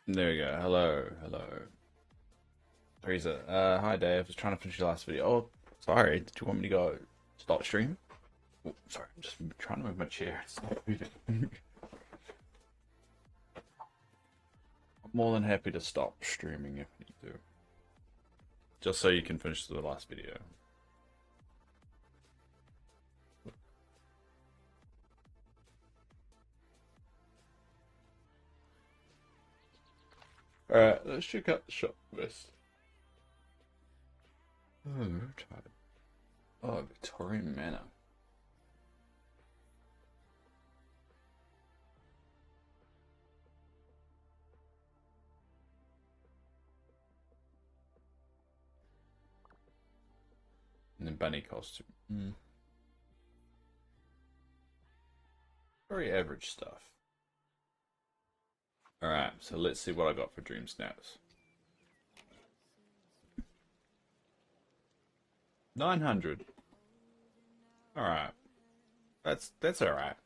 There we go. Hello, hello. Teresa. Hi Dave. I was trying to finish the last video. Oh, sorry. Did you want me to go stop stream? Oh, sorry, I'm just trying to move my chair. It's not moving. I'm more than happy to stop streaming if you need to. Just so you can finish the last video. Alright, let's check out the shop list. Oh, I'm tired. Oh, Victorian Manor. And the bunny costume. Very average stuff. Alright, so let's see what I got for Dream Snaps. 900. Alright. That's alright.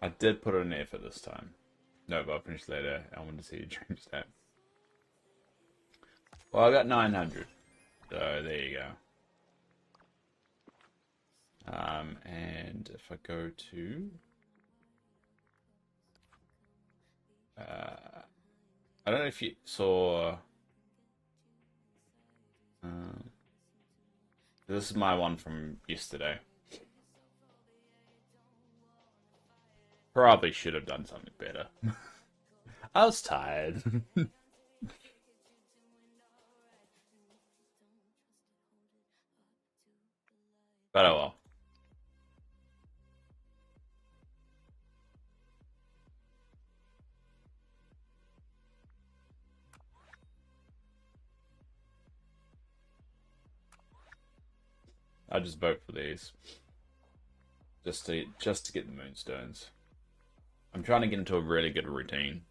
I did put in effort this time. No, but I'll finish later. I want to see your Dream Snap. Well, I got 900. So there you go. And if I go to I don't know if you saw this is my one from yesterday. Probably should have done something better. I was tired. But oh well. I just vote for these. Just to get the moonstones. I'm trying to get into a really good routine.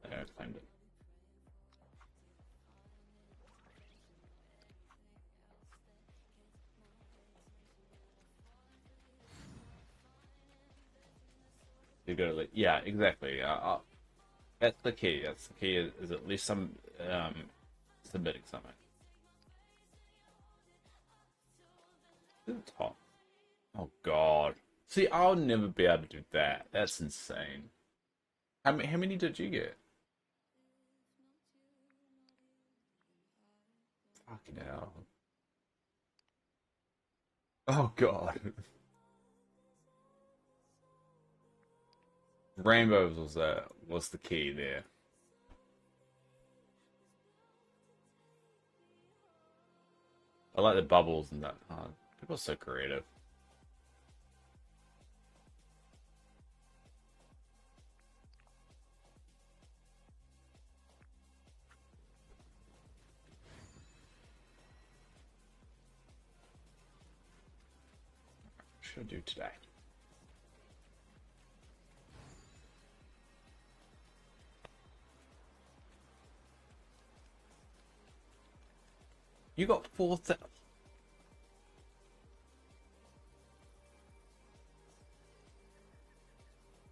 I claimed it. You go to yeah, exactly. That's the key. That's the key. Is at least some submitting something. To the top. Oh God. See, I'll never be able to do that. That's insane. How many did you get? Fucking hell. Oh God. Rainbows was the key there. I like the bubbles and that part. People are so creative. What should I do today? You got 4,000.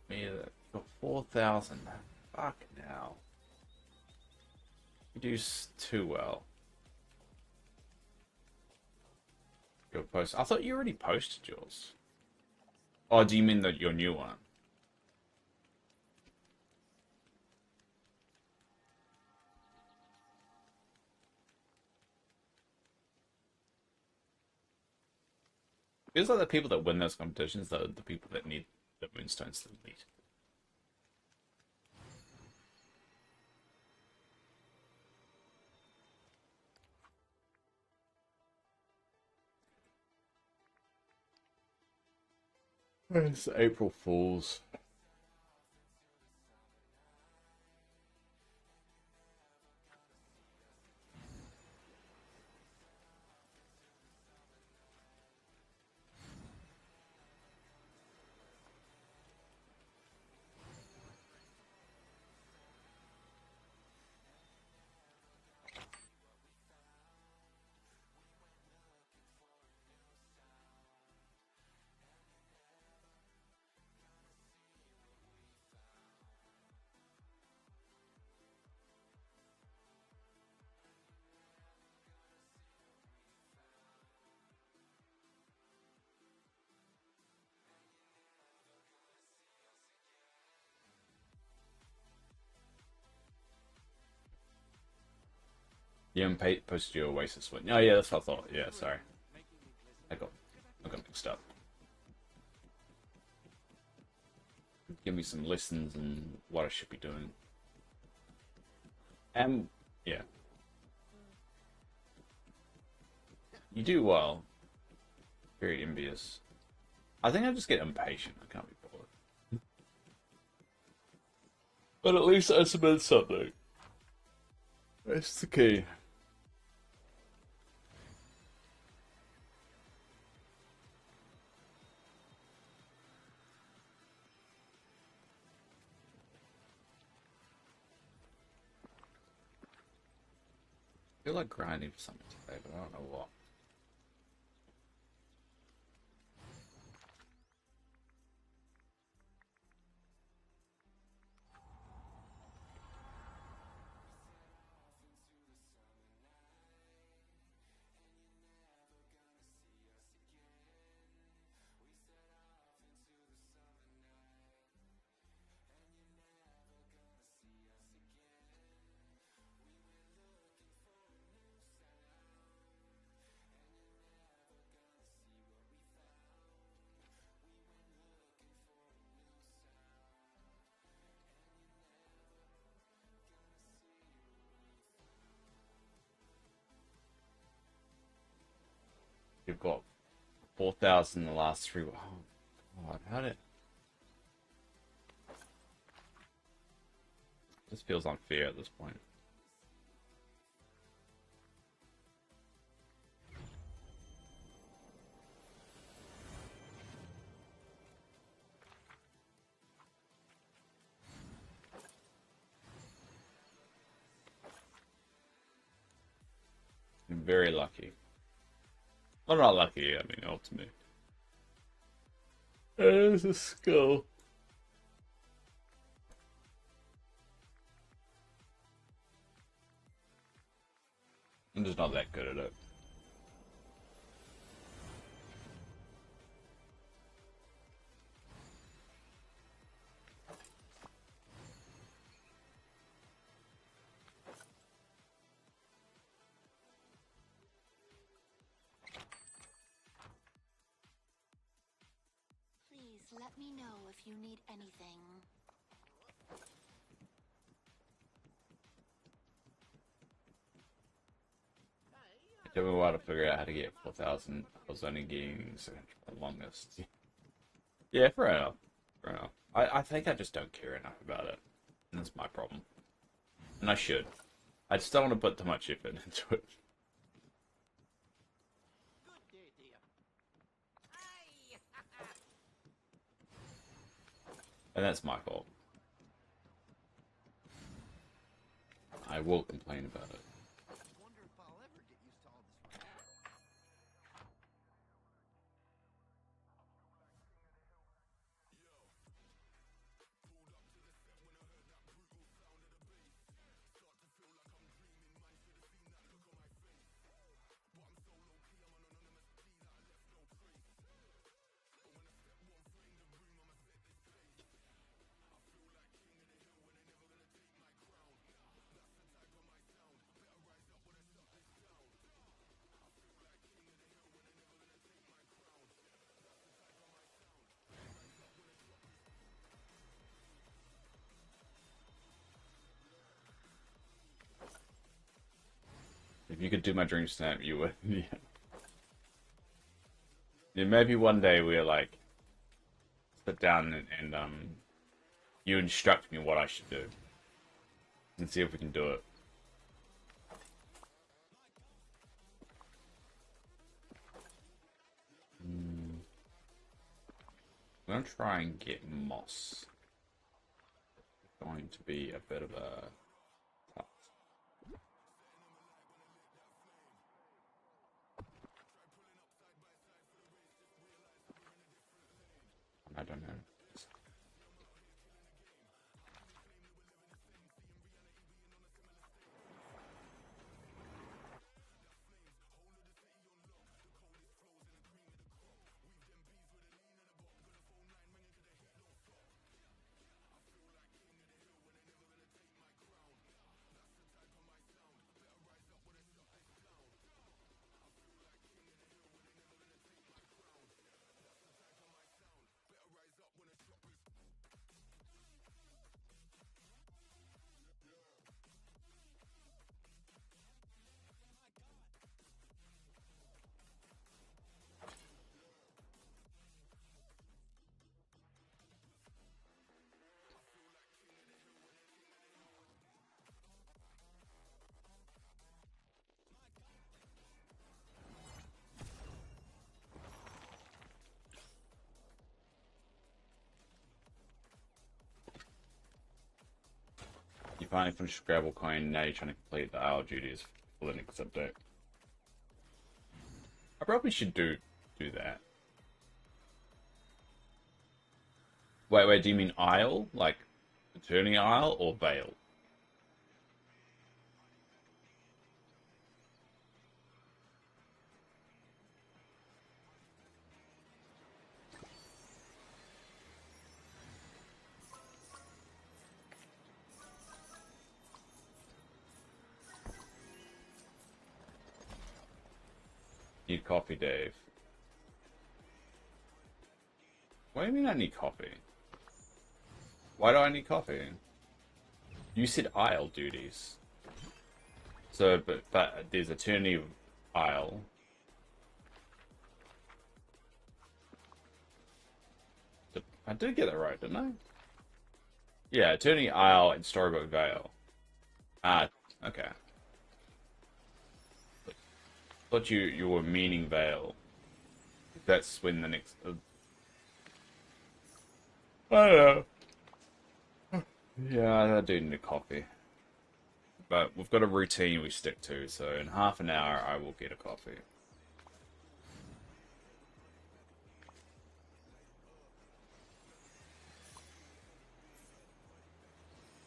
Yeah, you got 4,000. Fuck now. You do too well. Your post. I thought you already posted yours. Oh, do you mean that your new one? Feels like the people that win those competitions are the people that need the moonstones the least. It's April Fools. You posted your Oasis one. Oh yeah, that's what I thought. Yeah, sorry. I got mixed up. Give me some lessons and what I should be doing. Yeah. You do well. Very envious. I think I just get impatient. I can't be bothered. But at least I submitted something. That's the key. I feel like grinding for something today, but I don't know what. You've got 4,000 in the last 3. Oh, God, how did... This feels unfair at this point. I'm very lucky. Well, not lucky, I mean, ultimate. There's a skill. I'm just not that good at it. Please let me know if you need anything. It took me a while to figure out how to get 4,000. I was only getting the longest. Yeah, fair enough. Fair enough. I think I just don't care enough about it. And that's my problem. And I should. I just don't want to put too much effort into it. And that's my fault. I will complain about it. If you could do my dream snap, you would. Yeah. Yeah, maybe one day we'll like sit down and you instruct me what I should do and see if we can do it. I'm gonna try and get moss. It's going to be a bit of a task. I don't know. You finally finished Scrabble coin, now you're trying to complete the Isle duties for the next update. I probably should do that. Wait, do you mean Isle? Like Attorney Isle or Vale? Need coffee, Dave. What do you mean I need coffee? Why do I need coffee? You said Isle duties. So, but there's Attorney Isle. I did get that right, didn't I? Yeah, Attorney Isle and Storybook Vale. Ah, okay. Thought you were meaning Vale. That's when the next. I don't know. Yeah, I do need a coffee. But we've got a routine we stick to, so in half an hour I will get a coffee.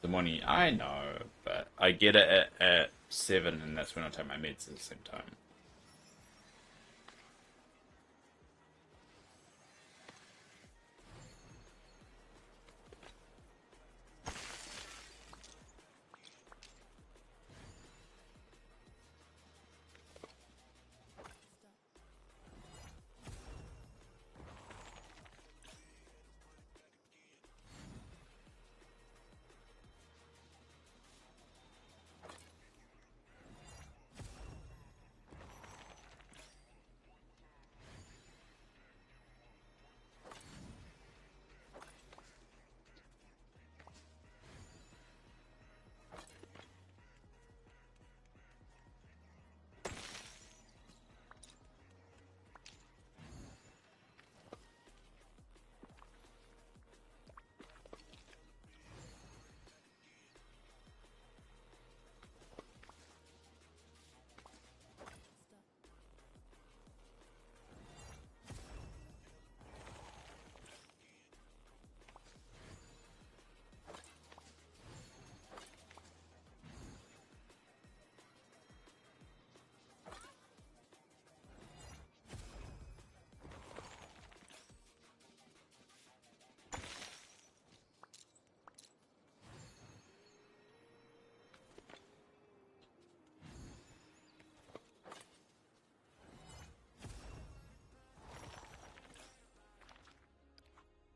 The money, I know, but I get it at 7 and that's when I take my meds at the same time.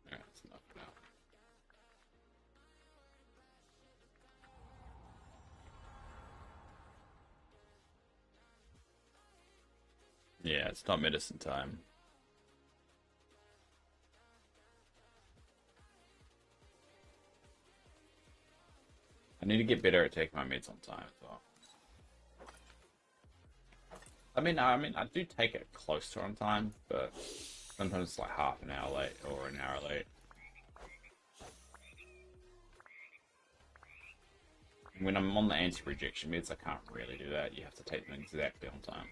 Yeah, that's enough now. Yeah, it's not medicine time. I need to get better at taking my meds on time as well. I mean, I do take it close to on time, but sometimes it's like half an hour late or an hour late. When I'm on the anti-rejection meds, I can't really do that. You have to take them exactly on time.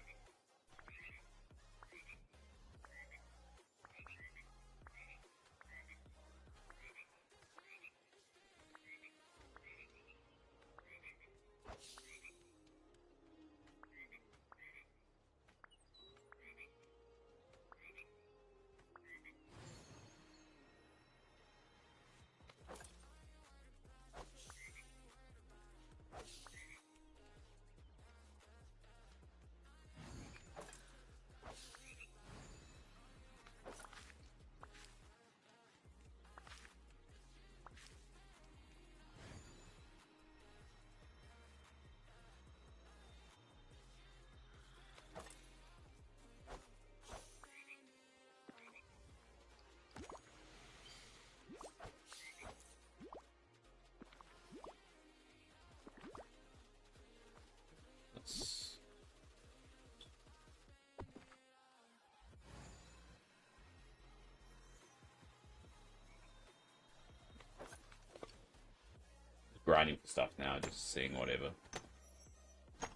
grinding for stuff now, just seeing whatever.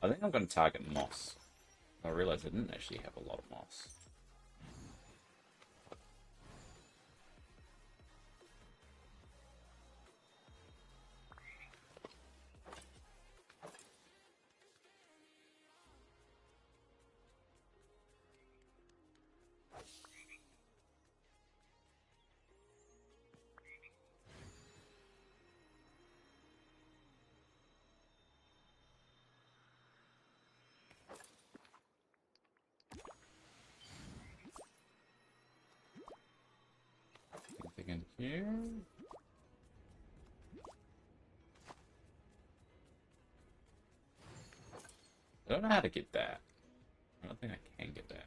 I think I'm going to target moss. I realized I didn't actually have a lot of moss. Anything in here? I don't know how to get that. I don't think I can get that.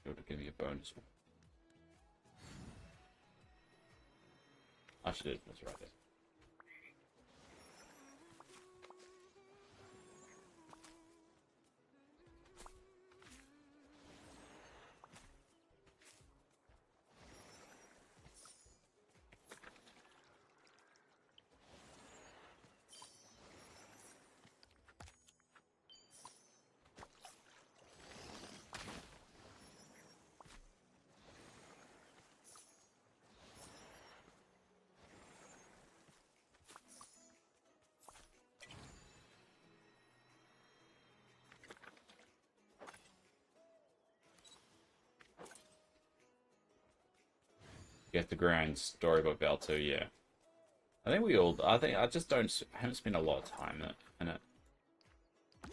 It would give me a bonus one. I should have, that's right there. Get the grand storybook bell too, yeah. I think we all. I think I just haven't spent a lot of time in it.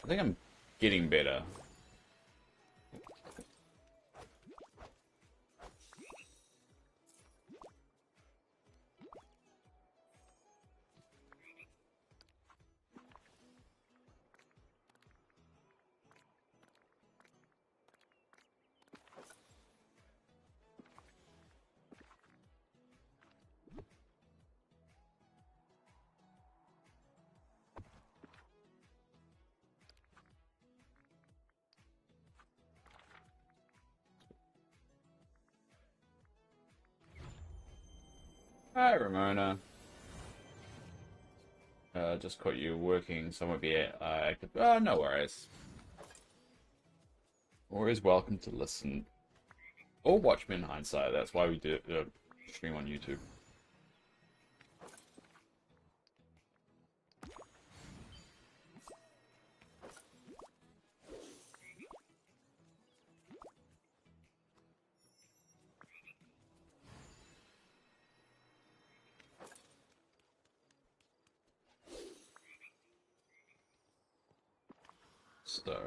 I think I'm getting better. Hi, Ramona. Just caught you working. Someone be active. Oh, no worries. Always welcome to listen or watch me in hindsight. That's why we do stream on YouTube. So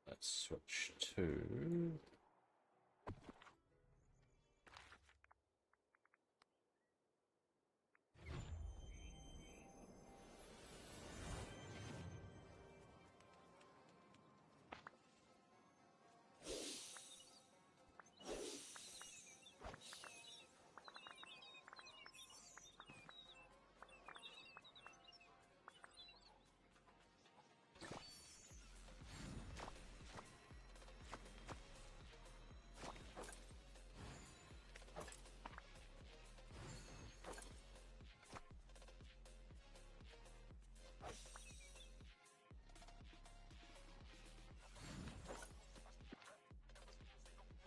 let's switch to.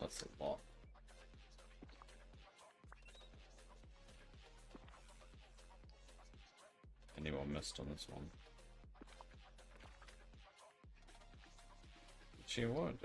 That's a lot. Anyone missed on this one? She would.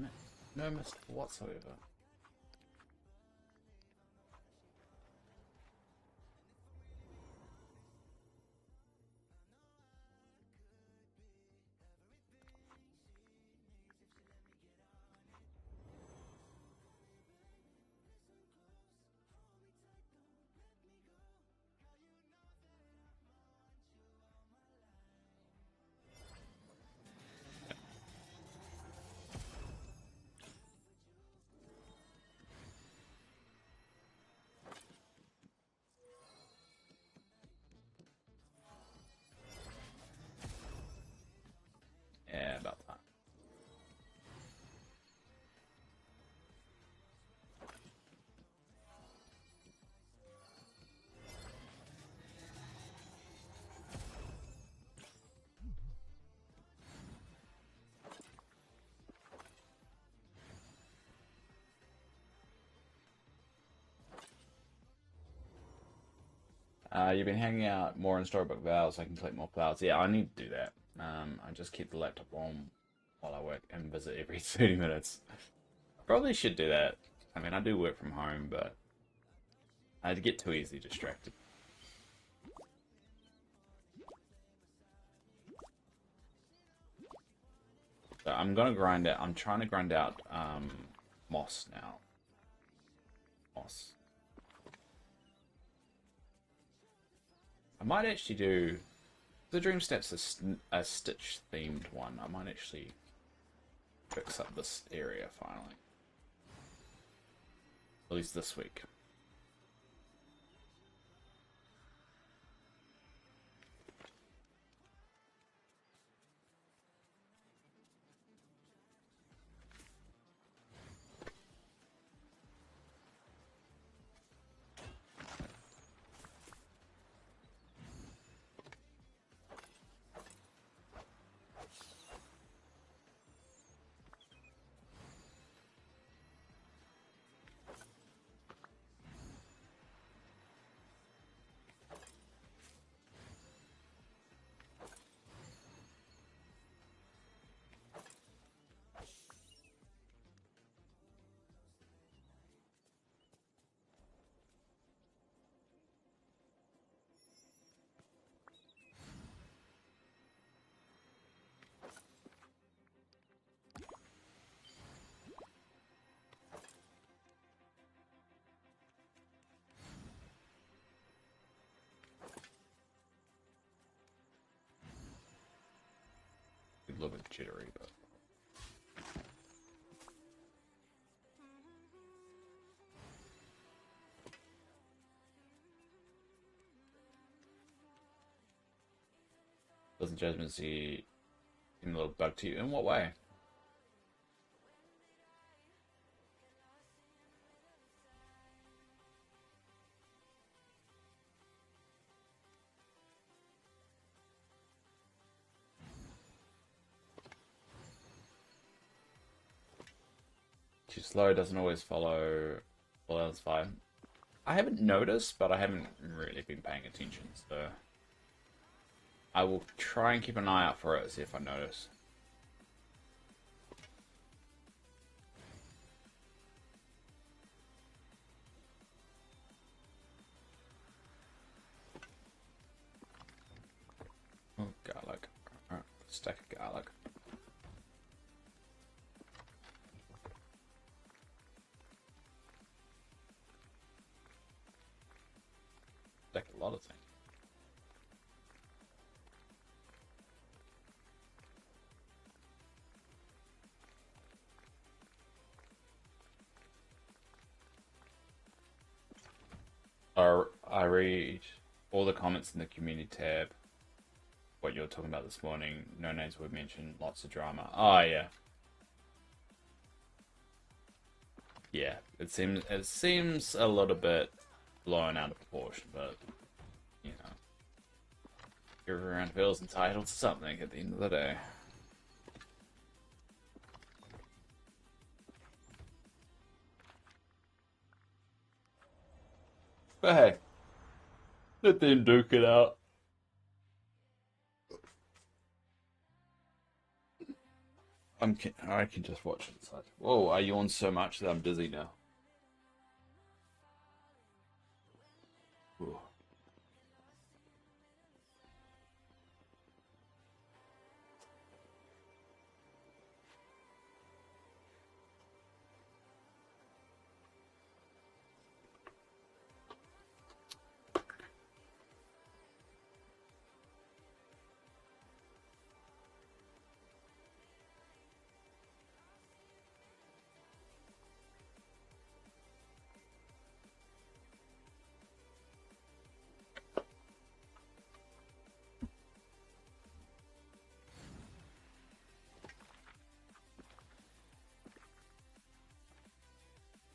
Damn it. No mist whatsoever. Yeah, about that. You've been hanging out more in Storybook Vows so I can collect more flowers. Yeah, I need to do that. I just keep the laptop on while I work and visit every 30 minutes. I probably should do that. I mean, I do work from home, but I get too easily distracted. So I'm gonna grind out. I'm trying to grind out moss now. Moss. I might actually do the Dream Step's a Stitch themed one. I might actually fix up this area finally. At least this week. A little bit jittery, but doesn't Jasmine seem a little bug to you? In what way? Too slow, doesn't always follow all else fine. I haven't noticed, but I haven't really been paying attention, so I will try and keep an eye out for it, see if I notice. Oh, garlic. Alright, stack of garlic. Stack a lot of things. I read all the comments in the community tab. What you were talking about this morning. No names were mentioned. Lots of drama. Oh yeah, yeah. It seems a little bit blown out of proportion, but you know, everyone feels entitled to something at the end of the day. But hey, let them duke it out. I can just watch it inside. Whoa, I yawn so much that I'm dizzy now. Ooh.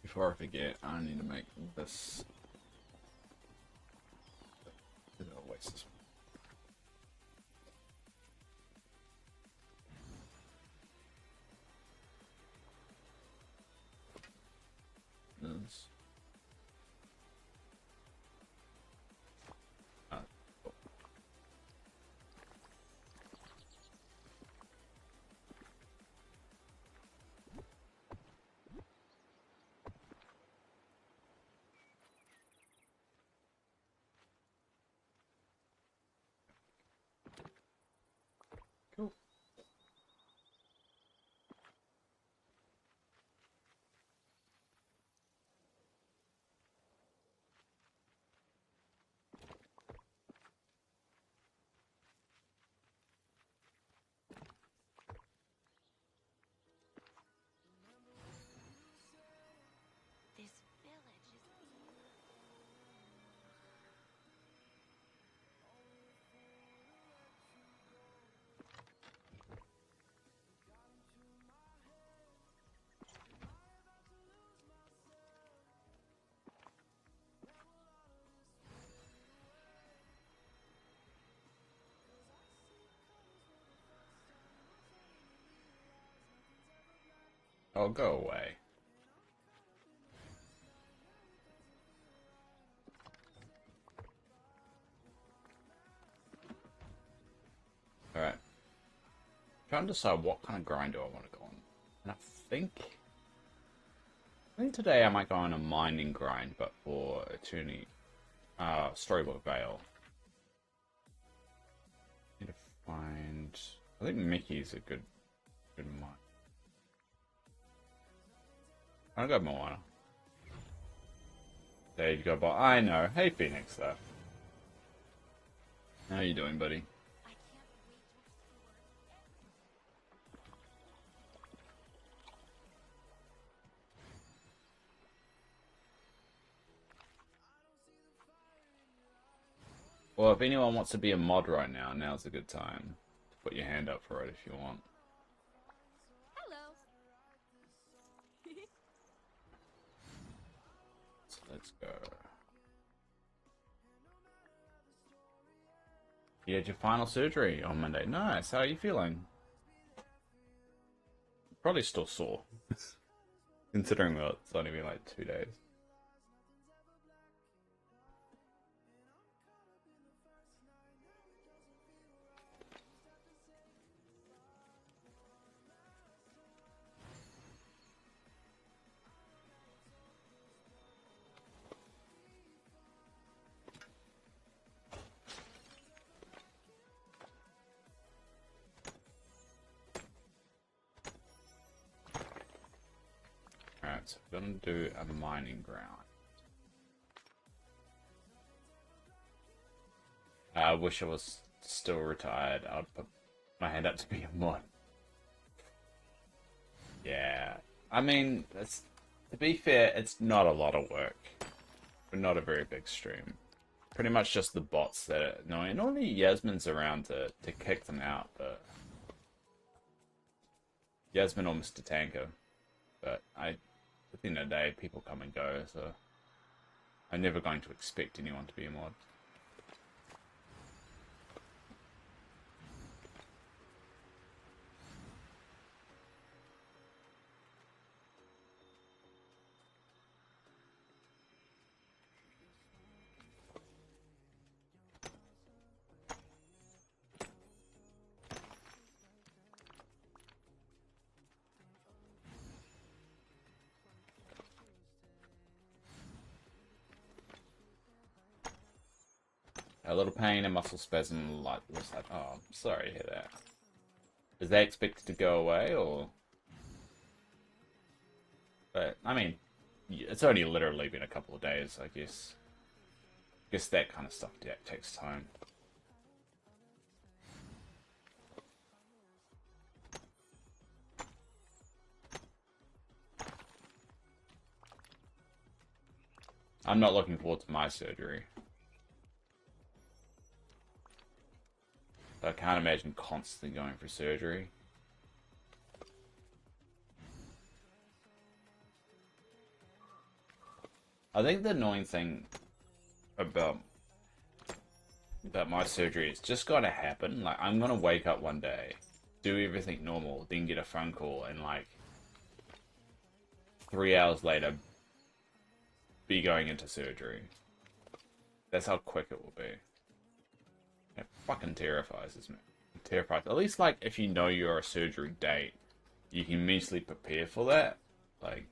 Before I forget, I need to make this. I'll waste this one. This. Cool. Cool. This village is beautiful. Oh, go away. Alright. Trying to decide what kind of grind do I want to go on. And I think today I might go on a mining grind, but for Eternity, Storybook Vale. Need to find. I think Mickey's a good mine. I'll go Moana. There you go, but I know. Hey, Phoenix, though. How you doing, buddy? I can't wait to explore. Well, if anyone wants to be a mod right now, now's a good time to put your hand up for it if you want. Hello. So let's go. You had your final surgery on Monday. Nice. How are you feeling? Probably still sore, considering that it's only been like 2 days. Alright, so we're gonna do a mining ground. I wish I was still retired. I'd put my hand up to be a mod. Yeah. I mean, to be fair, it's not a lot of work. But not a very big stream. Pretty much just the bots that are annoying. Normally Yasmin's around to kick them out, but Yasmin or Mr. Tanker. But at the end of the day, people come and go, so I'm never going to expect anyone to be a mod. A little pain and muscle spasm, like this. Like, oh, I'm sorry to hear that. Is that expected to go away, or? But I mean, it's only literally been a couple of days, I guess. I guess that kind of stuff takes time. I'm not looking forward to my surgery. I can't imagine constantly going for surgery. I think the annoying thing about my surgery is just gotta happen. Like, I'm gonna wake up one day, do everything normal, then get a phone call, and like 3 hours later, be going into surgery. That's how quick it will be. It fucking terrifies me. It terrifies. At least, like, if you know you're a surgery date, you can mentally prepare for that. Like,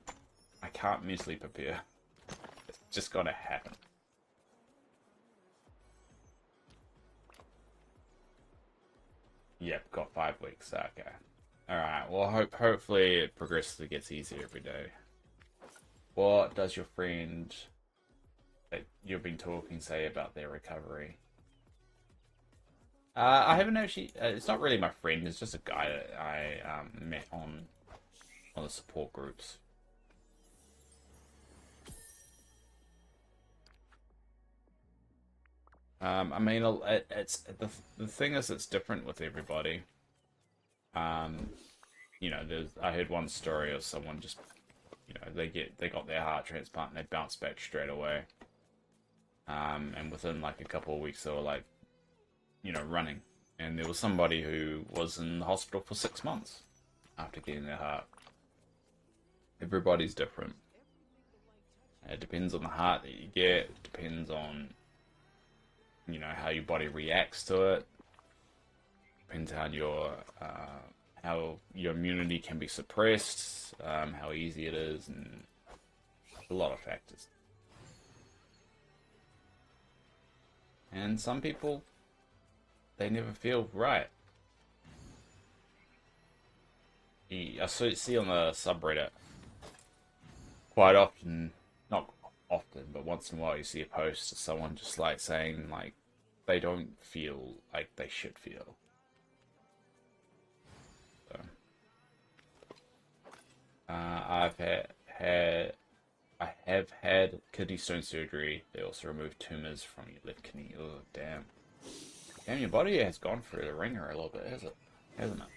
I can't mentally prepare. It's just gotta happen. Yep, got 5 weeks. Okay. Alright, well, hopefully it progressively gets easier every day. What does your friend that you've been talking say about their recovery? I haven't actually. It's not really my friend. It's just a guy that I met on the support groups. I mean, it's the thing is, it's different with everybody. Um, I heard one story of someone just, they got their heart transplant and they bounced back straight away. And within like a couple of weeks, they were like, running. And there was somebody who was in the hospital for 6 months after getting their heart. Everybody's different. It depends on the heart that you get. It depends on, how your body reacts to it. Depends how your immunity can be suppressed, how easy it is, and a lot of factors. And some people, they never feel right. I see on the subreddit quite often, not often, but once in a while, you see a post of someone just like saying like they don't feel like they should feel. So, I've I have had kidney stone surgery. They also removed tumors from your left kidney. Oh, damn. Damn, your body has gone through the ringer a little bit, hasn't it?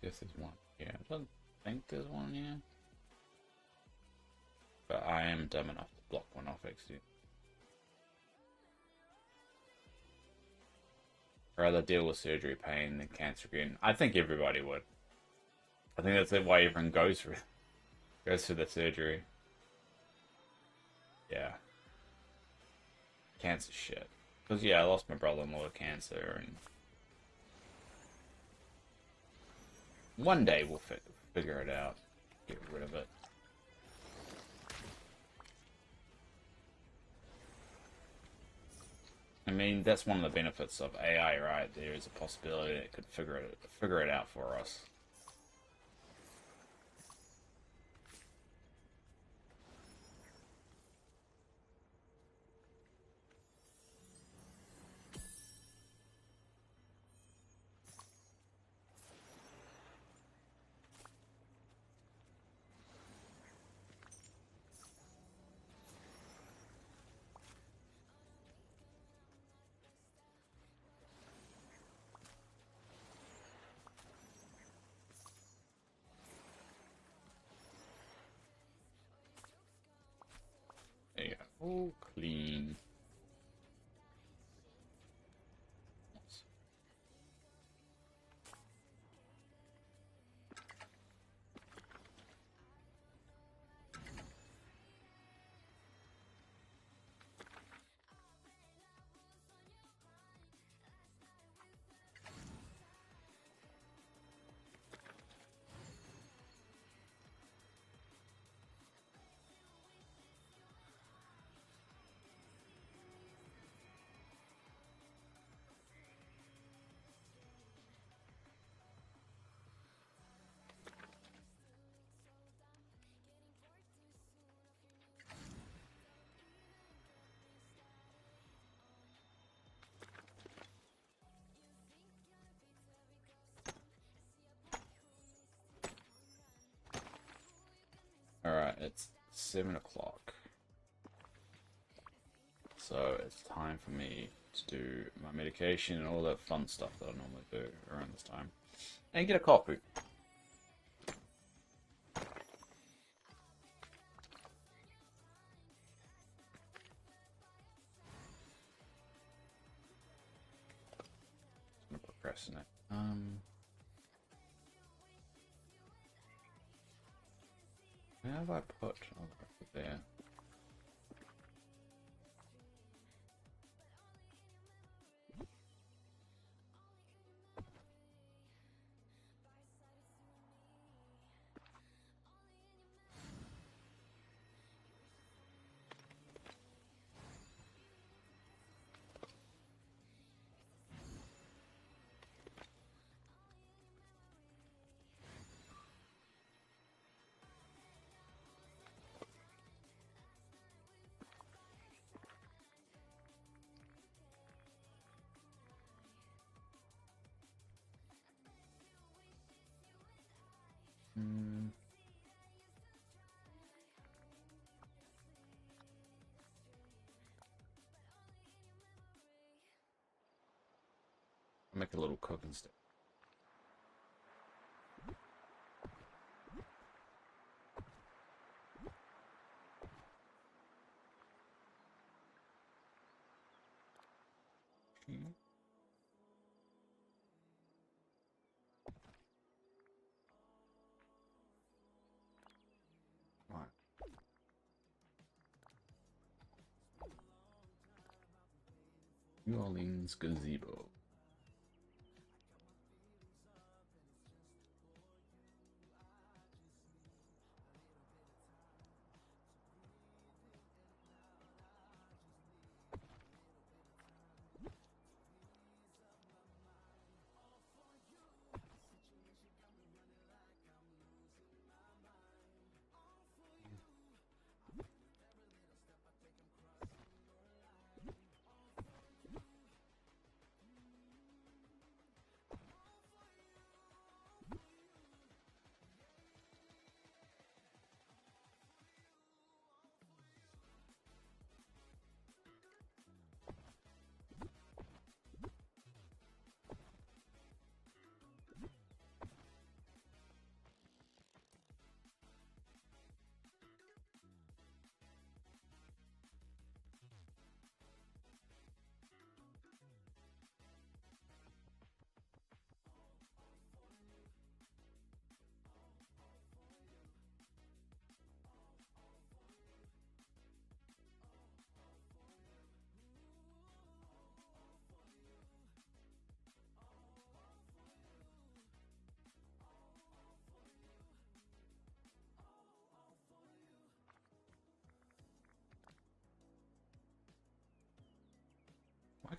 Yes, there's one. Yeah, I don't think there's one here. But I am dumb enough to block one off accident. Rather deal with surgery pain than cancer again. I think everybody would. I think that's why everyone goes through it. Goes through the surgery. Yeah. Cancer shit. Because, yeah, I lost my brother-in-law to cancer, and one day we'll figure it out. Get rid of it. I mean, that's one of the benefits of AI, right? There is a possibility that it could figure it out for us. There you go. All clean. Alright, it's 7 o'clock. So it's time for me to do my medication and all that fun stuff that I normally do around this time. And get a coffee. I'm gonna procrastinate. Where have I put? Oh, I put there. I'll make a little cooking stick. Right. New Orleans gazebo.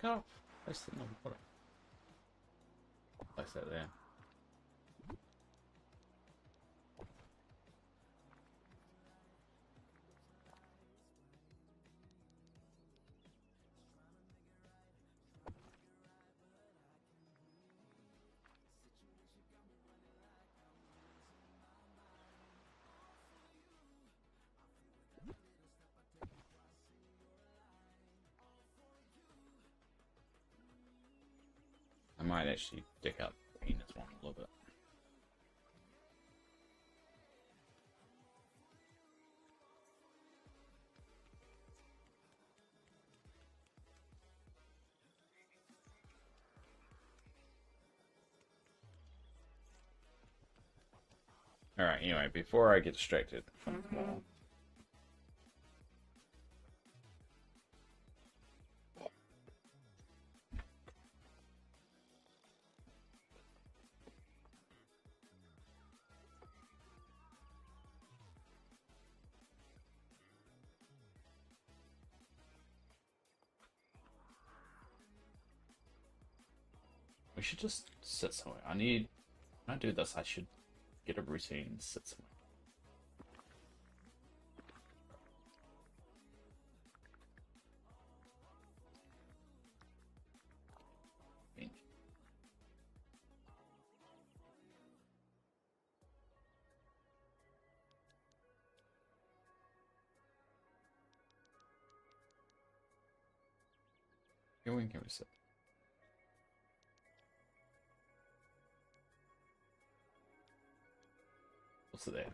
can't place it. No, what? Place that there. I might actually dig up the penis one a little bit. Alright, anyway, before I get distracted. We should just sit somewhere. When I do this, I should get a routine and sit somewhere. Here we can sit. What's it there?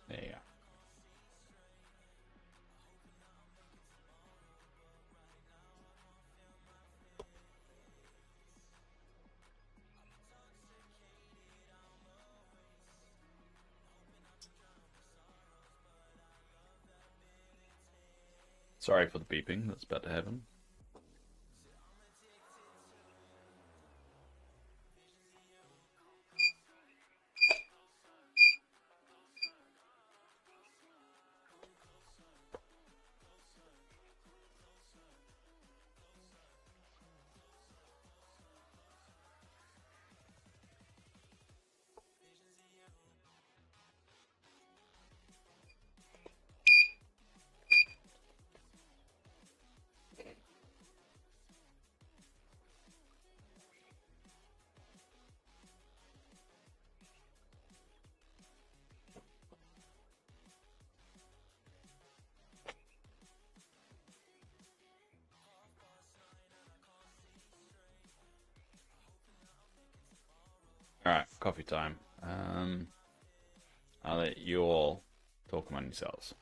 There you go. Sorry for the beeping that's about to happen. Alright, coffee time. I'll let you all talk among yourselves.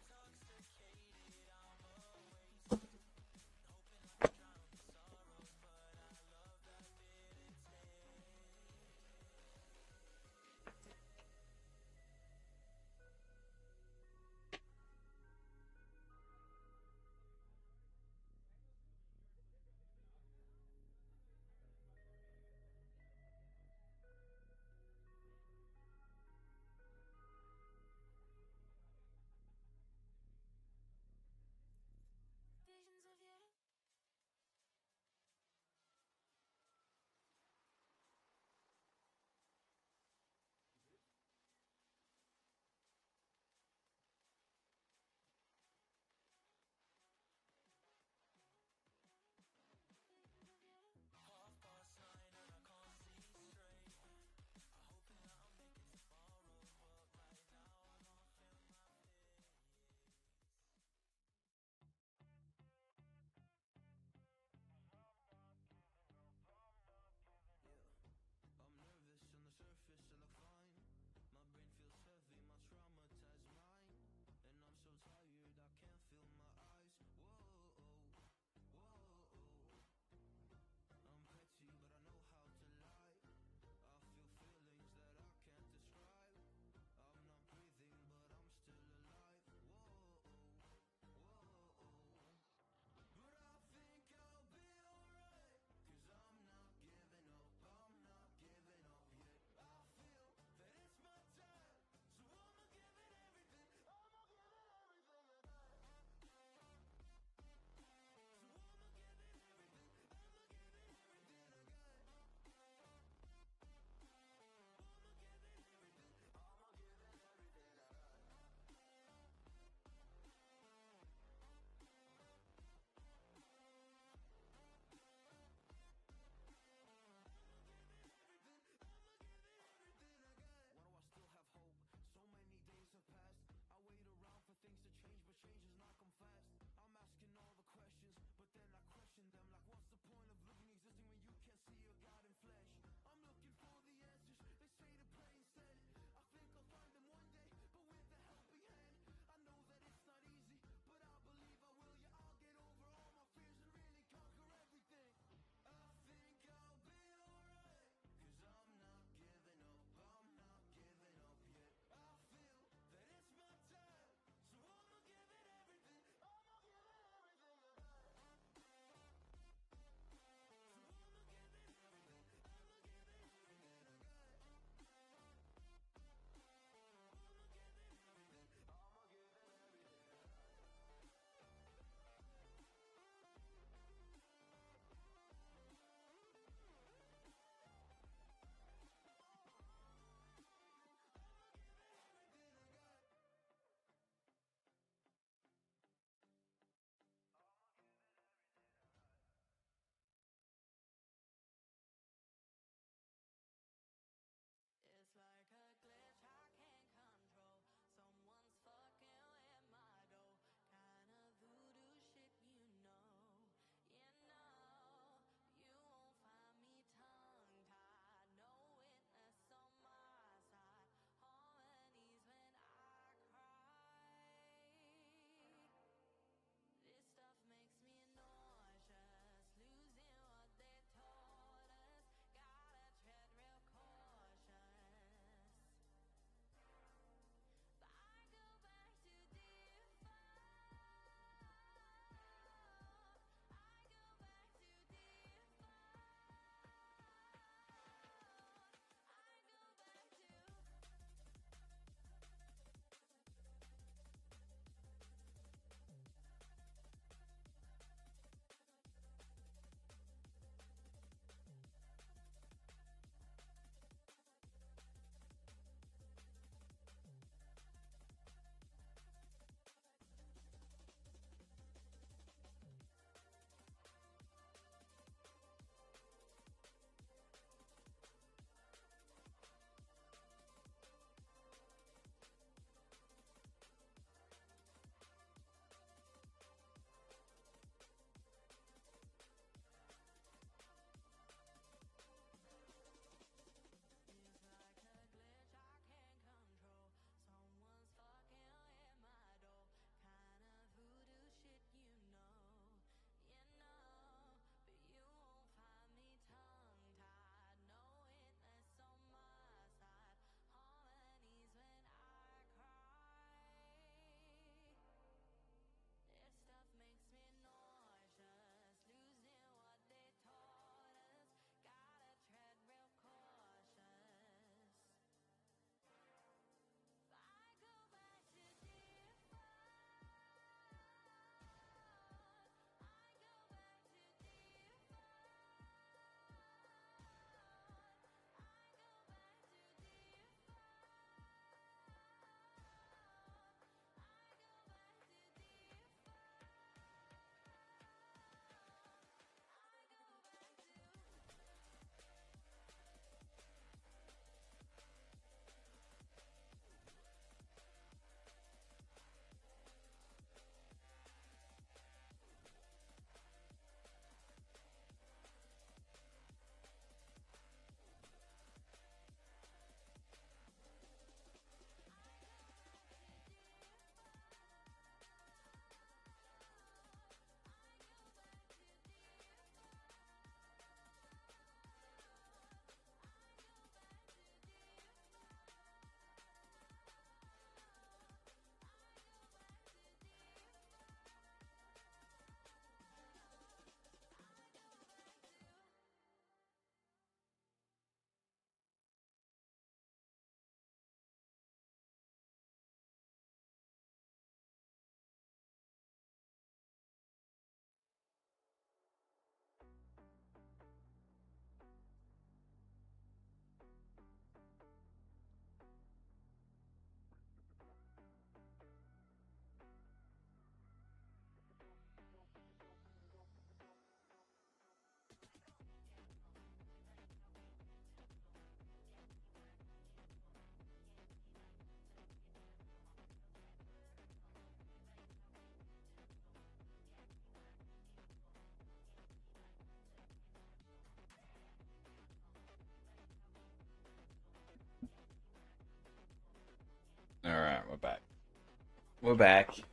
We're back. It's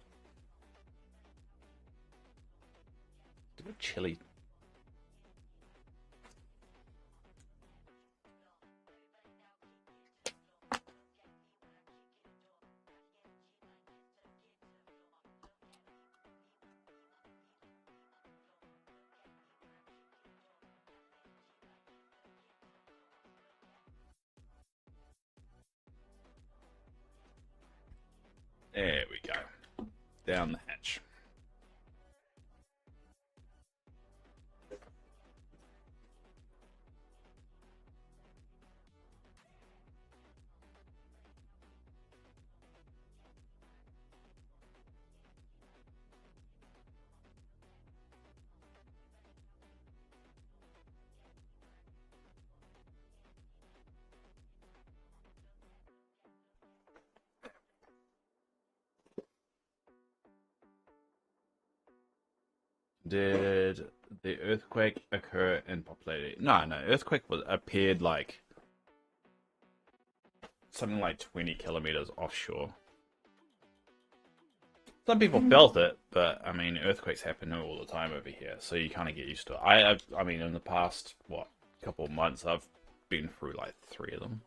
a bit chilly. There we go. Down the hatch. Did the earthquake occur in populated? No, earthquake appeared like something like 20 kilometers offshore. Some people felt it, but I mean, earthquakes happen all the time over here, so you kind of get used to it. I mean, in the past couple of months, I've been through like 3 of them.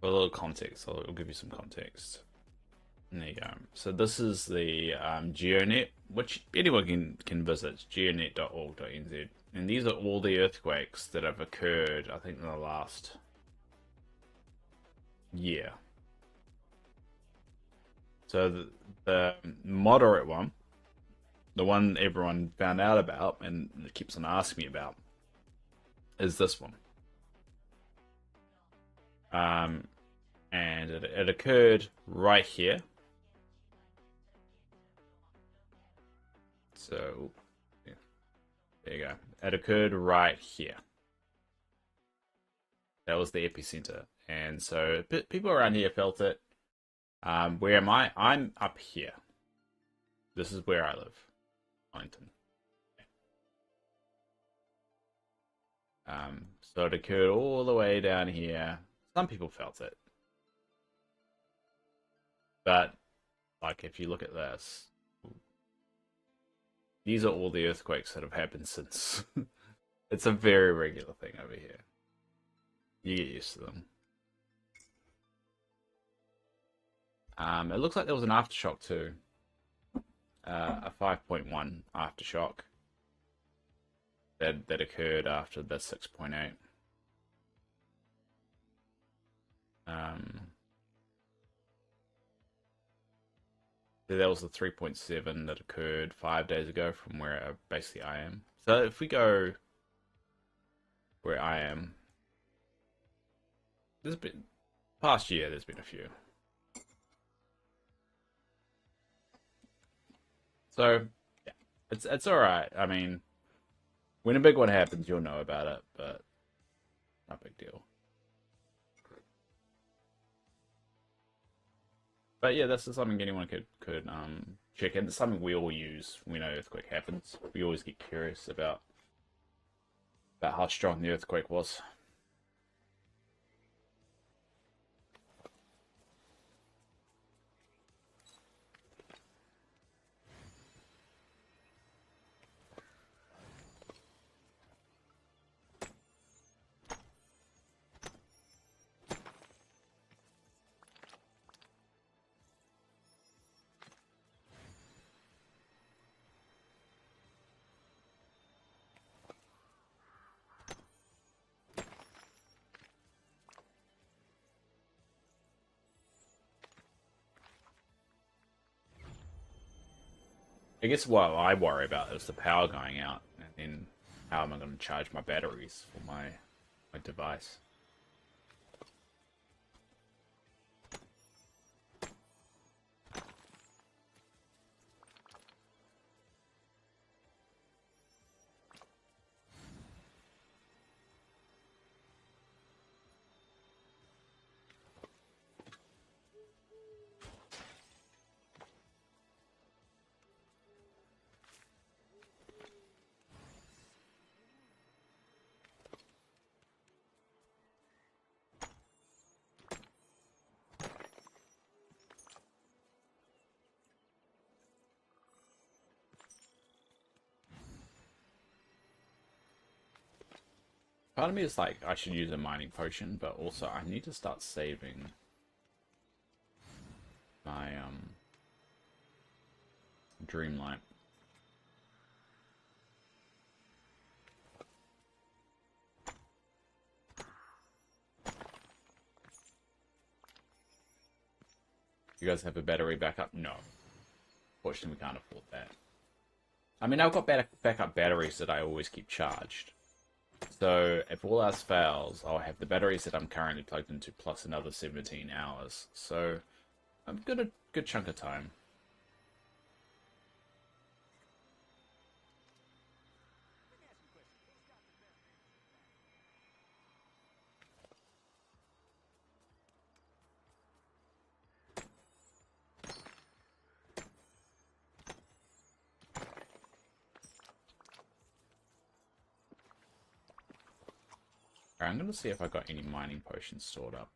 For a little context, I'll give you some context. There you go. So this is the GeoNet, which anyone can visit, geonet.org.nz. And these are all the earthquakes that have occurred, I think, in the last year. So the moderate one, the one everyone found out about and keeps on asking me about, is this one. And it occurred right here. So, yeah, there you go. It occurred right here. That was the epicenter. And so people around here felt it. Where am I? I'm up here. This is where I live. Wellington. So it occurred all the way down here. Some people felt it. But, like, if you look at this, these are all the earthquakes that have happened since. It's a very regular thing over here. You get used to them. It looks like there was an aftershock too. A 5.1 aftershock that occurred after the 6.8. So that was the 3.7 that occurred 5 days ago from where basically I am. So if we go where I am, there's been past year. There's been a few. So yeah, it's all right. I mean, when a big one happens, you'll know about it, but not a big deal. But yeah, this is something anyone could check in. It's something we all use when an earthquake happens. We always get curious about how strong the earthquake was. I guess what I worry about is the power going out, and then how am I going to charge my batteries for my device? Part of me is like, I should use a mining potion, but also I need to start saving my Dreamlight. You guys have a battery backup? No. Fortunately, we can't afford that. I mean, I've got backup batteries that I always keep charged. So if all else fails, I'll have the batteries that I'm currently plugged into plus another 17 hours. So I've got a good chunk of time. Alright, I'm going to see if I got any mining potions stored up.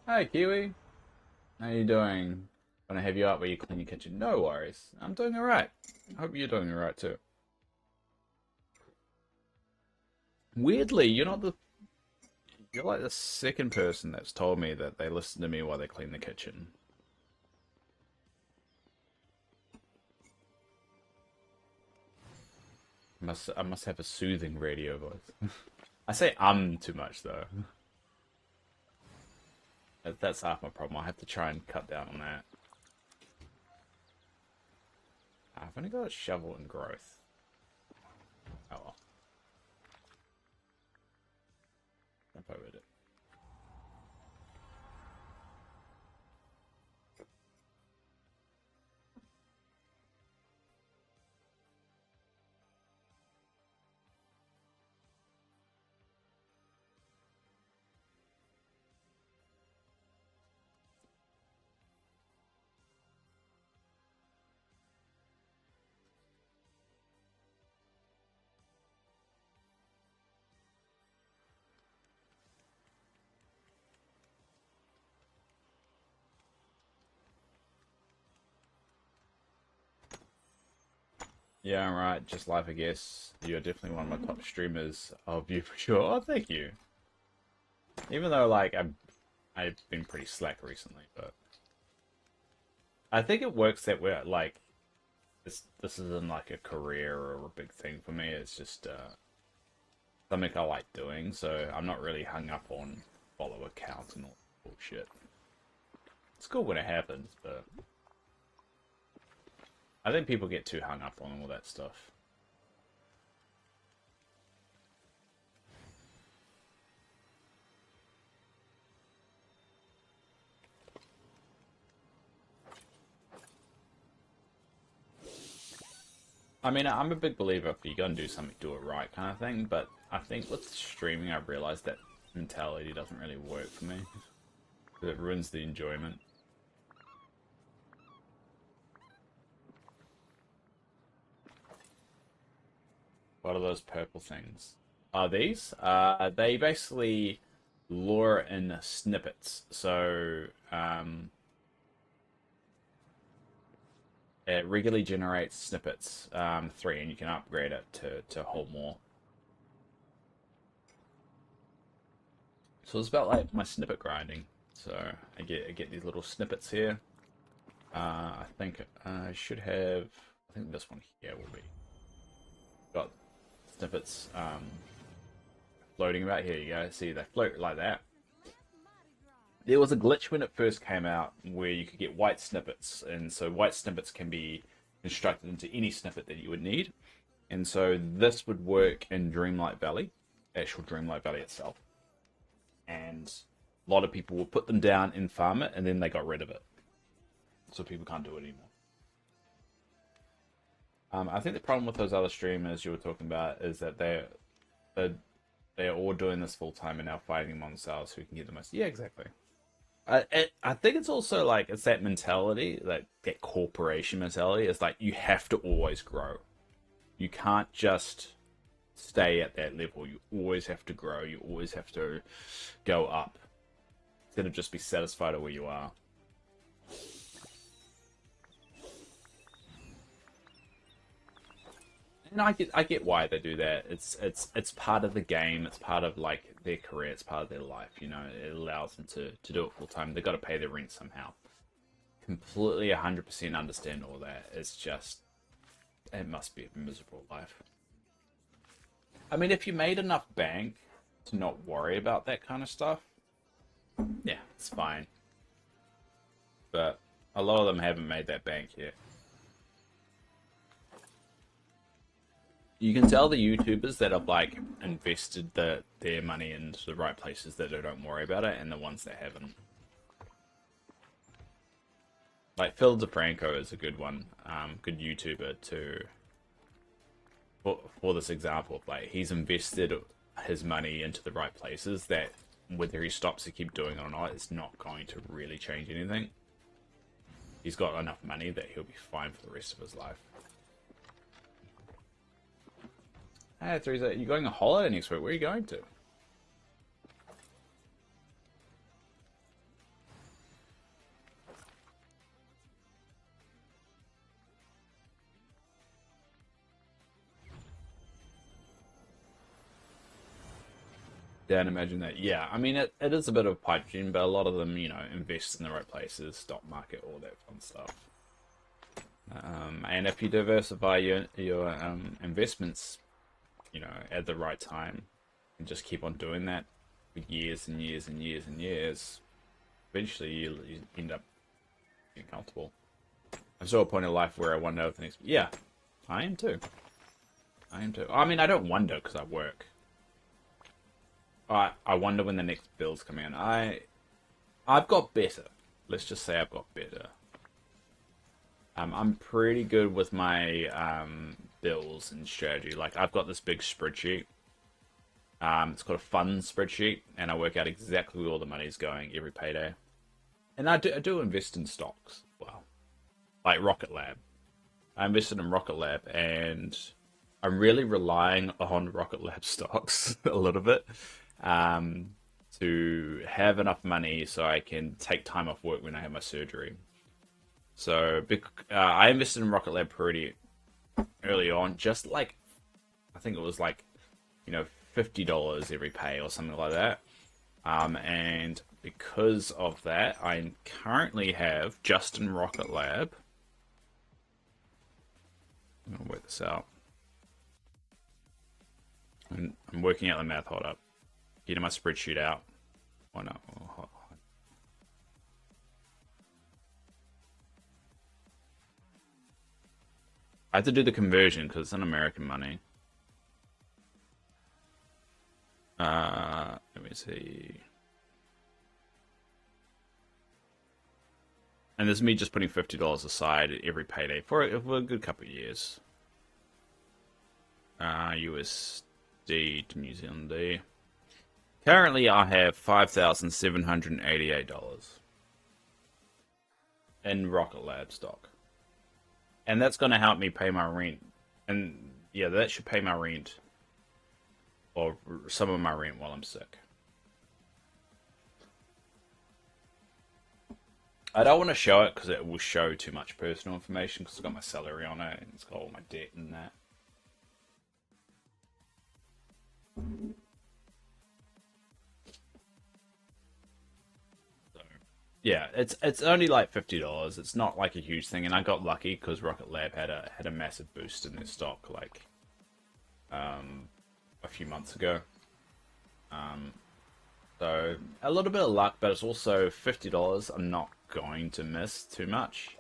Hi, Kiwi. How you doing? Want to have you out where you clean your kitchen? No worries. I'm doing alright. I hope you're doing alright too. Weirdly, you're like the second person that's told me that they listen to me while they clean the kitchen. I must have a soothing radio voice. I say too much though. That's half my problem. I have to try and cut down on that. I've only got a shovel and growth. Oh well. Jump over it. Yeah, right. Just life, I guess. You're definitely one of my top streamers. Of you for sure. Oh, thank you. Even though, like, I've been pretty slack recently, but I think it works that way. Like, this isn't like a career or a big thing for me. It's just something I like doing. So I'm not really hung up on follower count and all that bullshit. It's cool when it happens, but I think people get too hung up on all that stuff. I mean, I'm a big believer if you're gonna do something, do it right kind of thing, but I think with streaming I've realized that mentality doesn't really work for me. It ruins the enjoyment. What are those purple things? Are these? They basically lure in snippets. So, it regularly generates snippets, 3, and you can upgrade it to hold more. So it's about like my snippet grinding. So I get these little snippets here. I think I should have. I think this one here will be. Got snippets floating about here. You go. See, they float like that. There was a glitch when it first came out where you could get white snippets, and so white snippets can be constructed into any snippet that you would need. And so this would work in Dreamlight Valley, actual Dreamlight Valley itself. And a lot of people will put them down and farm it, and then they got rid of it. So people can't do it anymore. I think the problem with those other streamers you were talking about is that they're all doing this full time and now fighting themselves who can get the most. Yeah, exactly. I think it's also like it's that mentality, like that corporation mentality. It's like you have to always grow. You can't just stay at that level. You always have to grow. You always have to go up instead of just be satisfied at where you are. And I get why they do that. It's part of the game. It's part of like their career. It's part of their life. You know, it allows them to do it full time. They've got to pay their rent somehow. Completely 100% understand all that. It's just it must be a miserable life. I mean, if you made enough bank to not worry about that kind of stuff, yeah, it's fine. But a lot of them haven't made that bank yet. You can tell the YouTubers that have like invested their money into the right places that they don't worry about it, and the ones that haven't. Like Phil DeFranco is a good one, good YouTuber to for this example of like he's invested his money into the right places that whether he stops to keep doing it or not, it's not going to really change anything. He's got enough money that he'll be fine for the rest of his life. Hey, Teresa, you going on holiday next week? Where are you going to? Can't imagine that. Yeah, I mean, it is a bit of pipe dream, but a lot of them, you know, invest in the right places, stock market, all that fun stuff. And if you diversify your investments, you know, at the right time, and just keep on doing that for years and years and years and years, eventually you end up getting comfortable. I'm still at a point in life where I wonder if the next. Yeah, I am too. I am too. I mean, I don't wonder because I work. I wonder when the next bill's coming in. I've got better. Let's just say I've got better. I'm pretty good with my bills and strategy. Like I've got this big spreadsheet. It's called a fun spreadsheet, and I work out exactly where all the money's going every payday. And I do invest in stocks. Well, like Rocket Lab. I invested in Rocket Lab, and I'm really relying on Rocket Lab stocks a little bit to have enough money so I can take time off work when I have my surgery. So I invested in Rocket Lab pretty early on, just like I think it was like you know $50 every pay or something like that. And because of that, I currently have just in Rocket Lab. I'm gonna work this out. I'm working out the math. Hold up. Getting my spreadsheet out. Oh no. Oh, I have to do the conversion because it's in American money. Let me see. And this is me just putting $50 aside every payday for a good couple of years. USD to New Zealand D. Currently, I have $5,788 in Rocket Lab stock, and that's going to help me pay my rent. And yeah, that should pay my rent or some of my rent while I'm sick. I don't want to show it because it will show too much personal information because it's got my salary on it and it's got all my debt and that. So, yeah, it's only like $50. It's not like a huge thing, and I got lucky because Rocket Lab had a massive boost in their stock like a few months ago. Um, so a little bit of luck, but it's also $50. I'm not going to miss too much.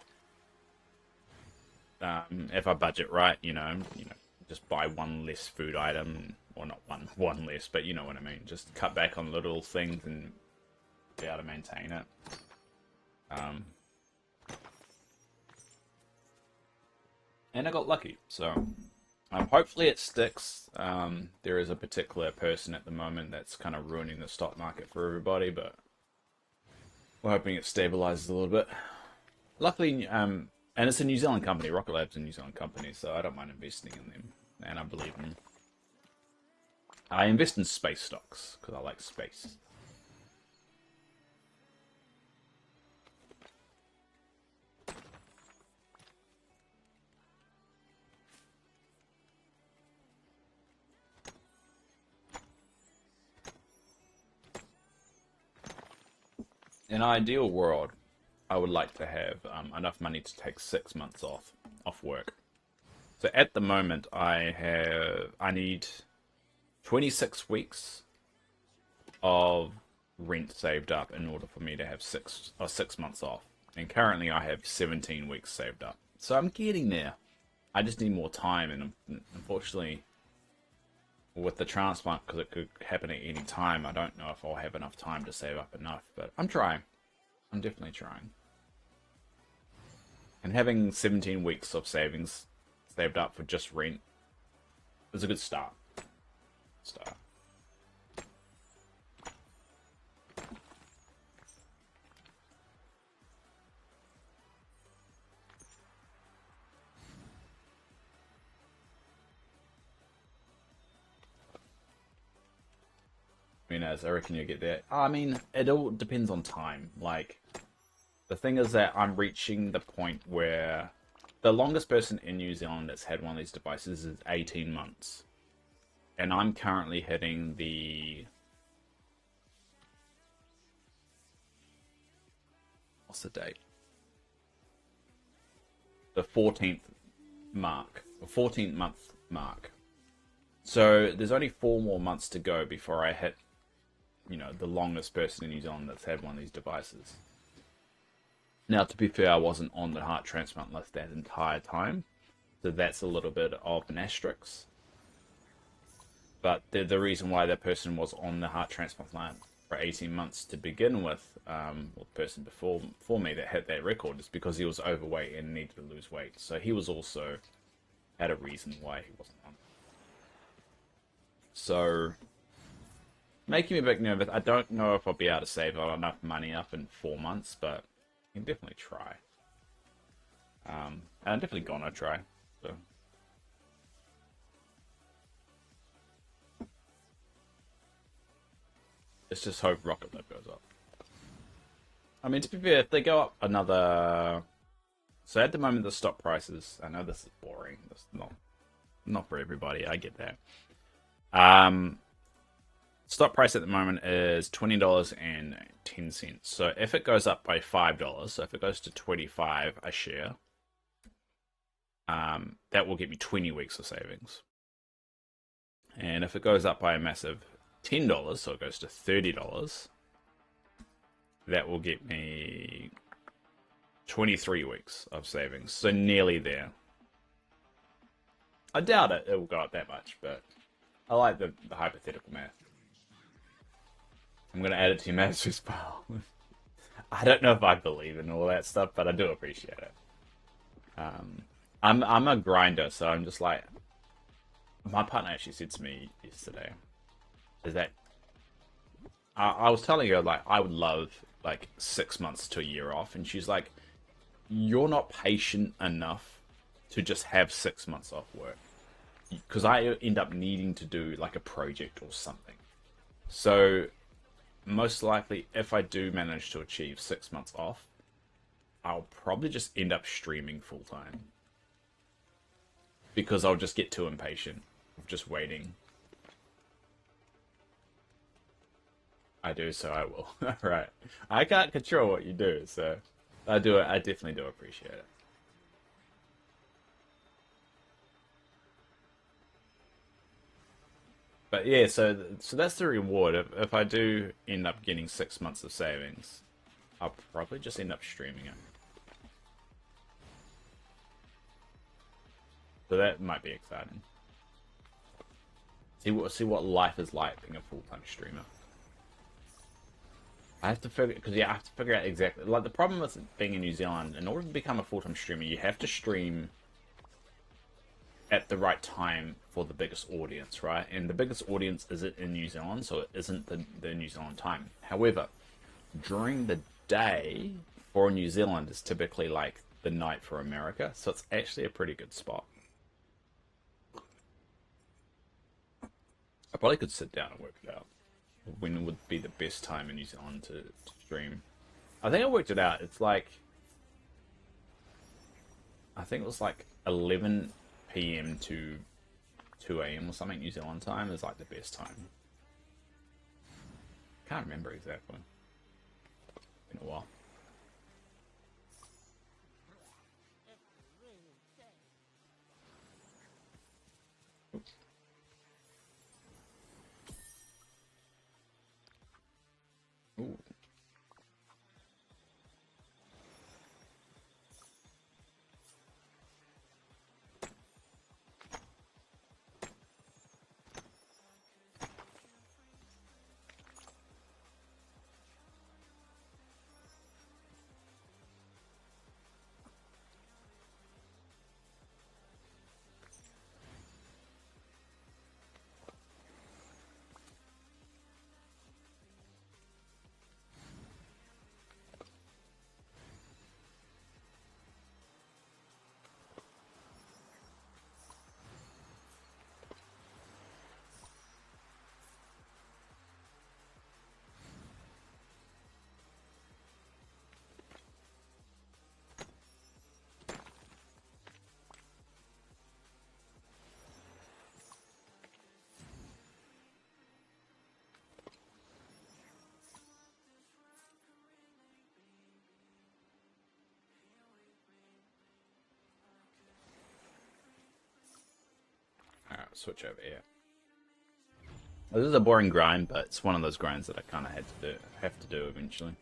If I budget right, just buy one less food item, or not one less, but you know what I mean. Just cut back on little things and be able to maintain it. Um, and I got lucky, so hopefully it sticks. There is a particular person at the moment that's kind of ruining the stock market for everybody, but we're hoping it stabilizes a little bit. Luckily, and it's a New Zealand company. Rocket Lab's a New Zealand company, so I don't mind investing in them, and I believe in them. I invest in space stocks because I like space. In an ideal world, I would like to have enough money to take 6 months off work. So at the moment, I need 26 weeks of rent saved up in order for me to have 6 months off. And currently, I have 17 weeks saved up. So I'm getting there. I just need more time, and unfortunately, with the transplant, because it could happen at any time, I don't know if I'll have enough time to save up enough. But I'm trying. I'm definitely trying. And having 17 weeks of savings saved up for just rent is a good start. I mean, as I reckon you get there. I mean, it all depends on time. Like, the thing is that I'm reaching the point where the longest person in New Zealand that's had one of these devices is 18 months. And I'm currently hitting the... What's the date? The 14th mark. The 14th month mark. So there's only 4 more months to go before I hit, you know, the longest person in New Zealand that's had one of these devices. Now, to be fair, I wasn't on the heart transplant list that entire time, so that's a little bit of an asterisk. But the reason why that person was on the heart transplant line for 18 months to begin with, or the person before me that hit that record, is because he was overweight and needed to lose weight. So he was also had a reason why he wasn't on. So, making me a bit nervous. I don't know if I'll be able to save enough money up in 4 months, but I can definitely try. And I'm definitely gonna try. So. Let's just hope Rocket Lab goes up. I mean, to be fair, if they go up another... So at the moment, the stock prices... I know this is boring. This is not for everybody. I get that. Stock price at the moment is $20.10. So if it goes up by $5, so if it goes to 25 a share, that will get me 20 weeks of savings. And if it goes up by a massive $10, so it goes to $30, that will get me 23 weeks of savings. So nearly there. I doubt it will go up that much, but I like the hypothetical math. I'm going to add it to your master's file. I don't know if I believe in all that stuff, but I do appreciate it. I'm a grinder, so I'm just like... My partner actually said to me yesterday, is that... I was telling her, like, I would love, like, 6 months to a year off, and she's like, you're not patient enough to just have 6 months off work. Because I end up needing to do, like, a project or something. So... most likely, if I do manage to achieve 6 months off, I'll probably just end up streaming full time. Because I'll just get too impatient of just waiting. I do, so I will. Right. I can't control what you do, so I do it. I definitely do appreciate it. But yeah, so that's the reward. If I do end up getting 6 months of savings, I'll probably just end up streaming it. So that might be exciting. See what life is like being a full-time streamer. I have to figure, because yeah, I have to figure out exactly, like, the problem with being in New Zealand, in order to become a full-time streamer, you have to stream at the right time for the biggest audience, right? And the biggest audience isn't in New Zealand, so it isn't the New Zealand time. However, during the day for New Zealand is typically like the night for America, so it's actually a pretty good spot. I probably could sit down and work it out. When would be the best time in New Zealand to stream? I think I worked it out. It's like... I think it was like 11 PM to 2 AM or something New Zealand time is like the best time. Can't remember exactly. Been a while. Ooh. Alright, switch over here. This is a boring grind, but it's one of those grinds that I kind of have to do eventually.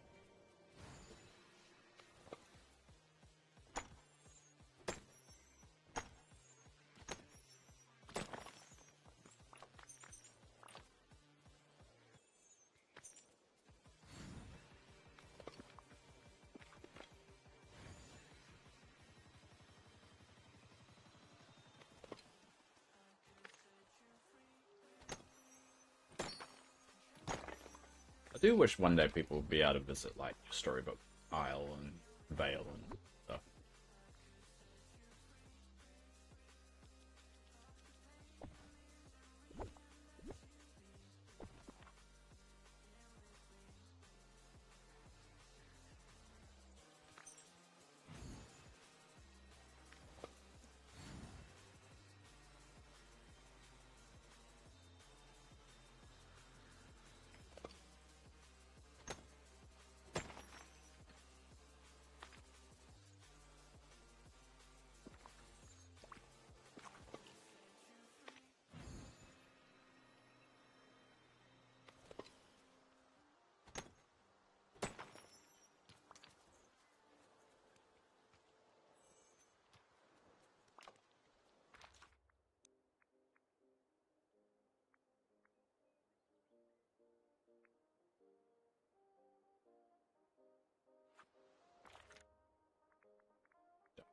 I do wish one day people would be able to visit like Storybook Isle and Vale and stuff.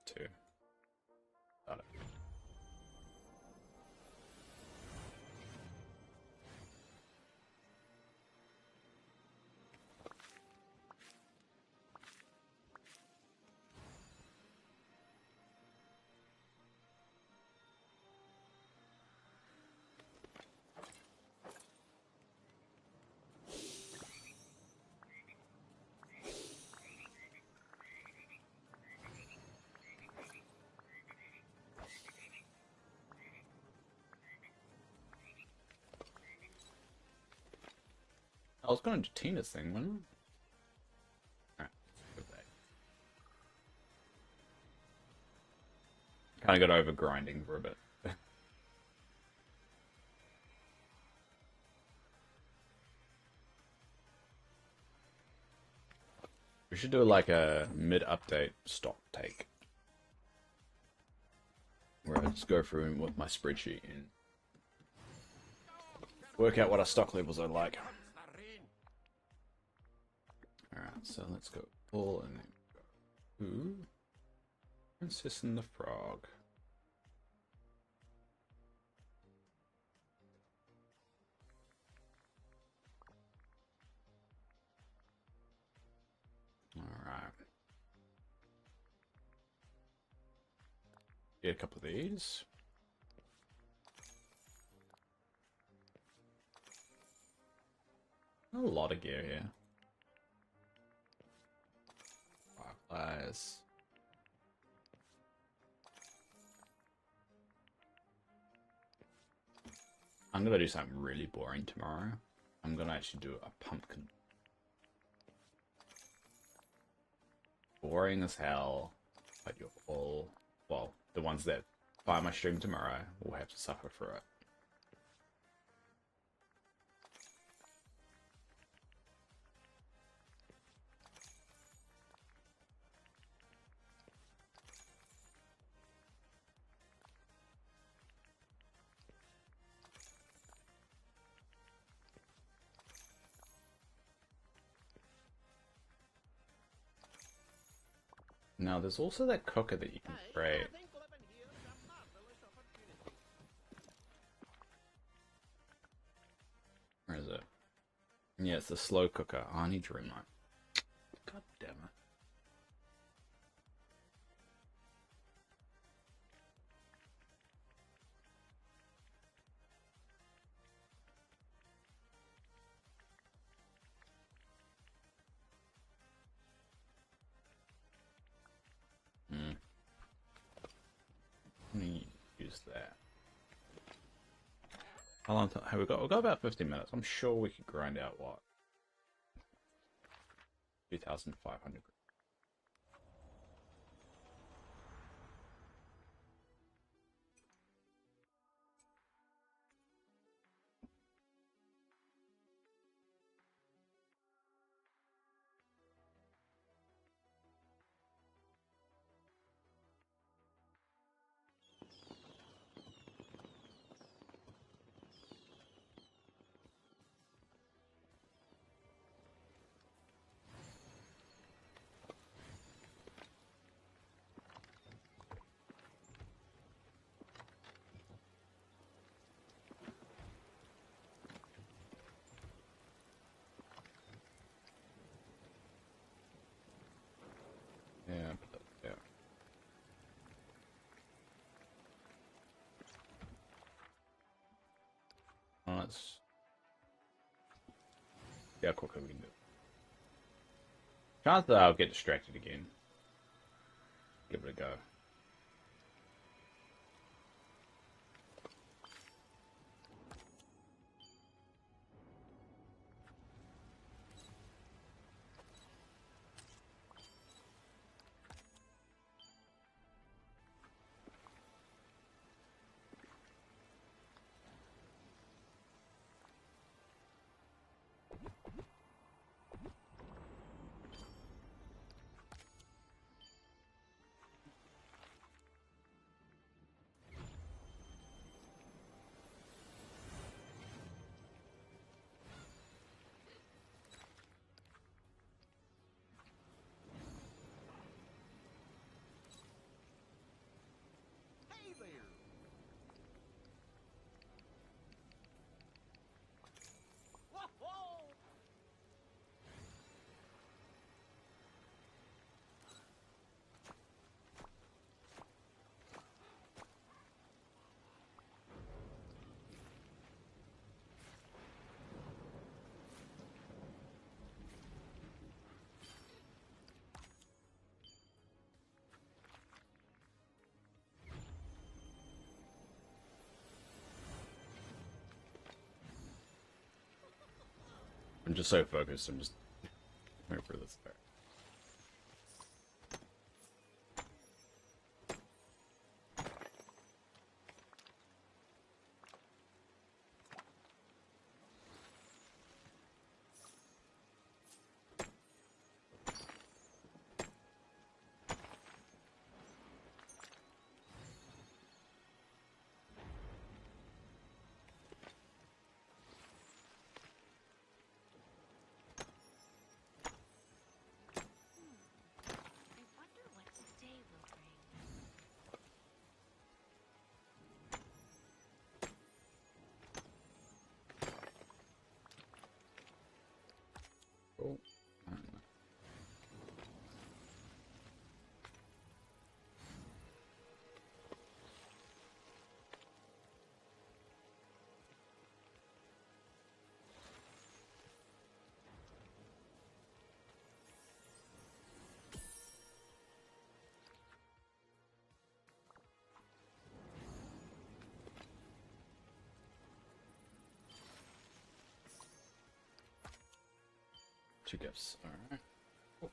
Too. Got it. I was going to do Tina's thing, wasn't I? Alright, go back. Kind of got over grinding for a bit. We should do like a mid-update stock take, where I just go through with my spreadsheet and work out what our stock levels are like. Alright, so let's go full and then go. Ooh. Princess and the Frog. Alright. Get a couple of these. A lot of gear here. Fireflies. I'm gonna do something really boring tomorrow. I'm gonna actually do a pumpkin. boring as hell. But you're all, well, the ones that buy my stream tomorrow will have to suffer for it. Now, there's also that cooker that you can create. Where is it? Yeah, it's the slow cooker. Oh, I need to remind. God damn it. Let me use that. How long have we got? We've got about 15 minutes. I'm sure we could grind out what? 2,500. Yeah, but yeah. Well, let's see how quickly we can do it. Chance that I'll get distracted again. Give it a go. I'm just so focused. I'm just waiting for this part. I wonder what today will bring. Cool. Two gifts. Alright. Cool.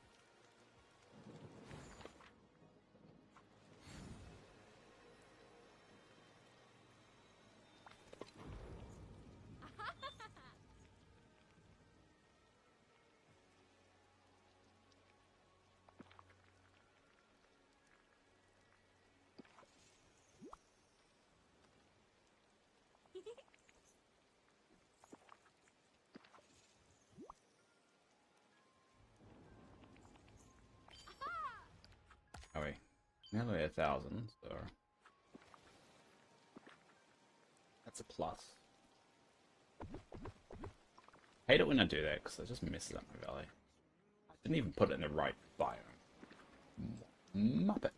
Nearly 1,000, so that's a plus. Hate it when I do that because it just messes up my valley. I didn't even put it in the right biome. Muppet.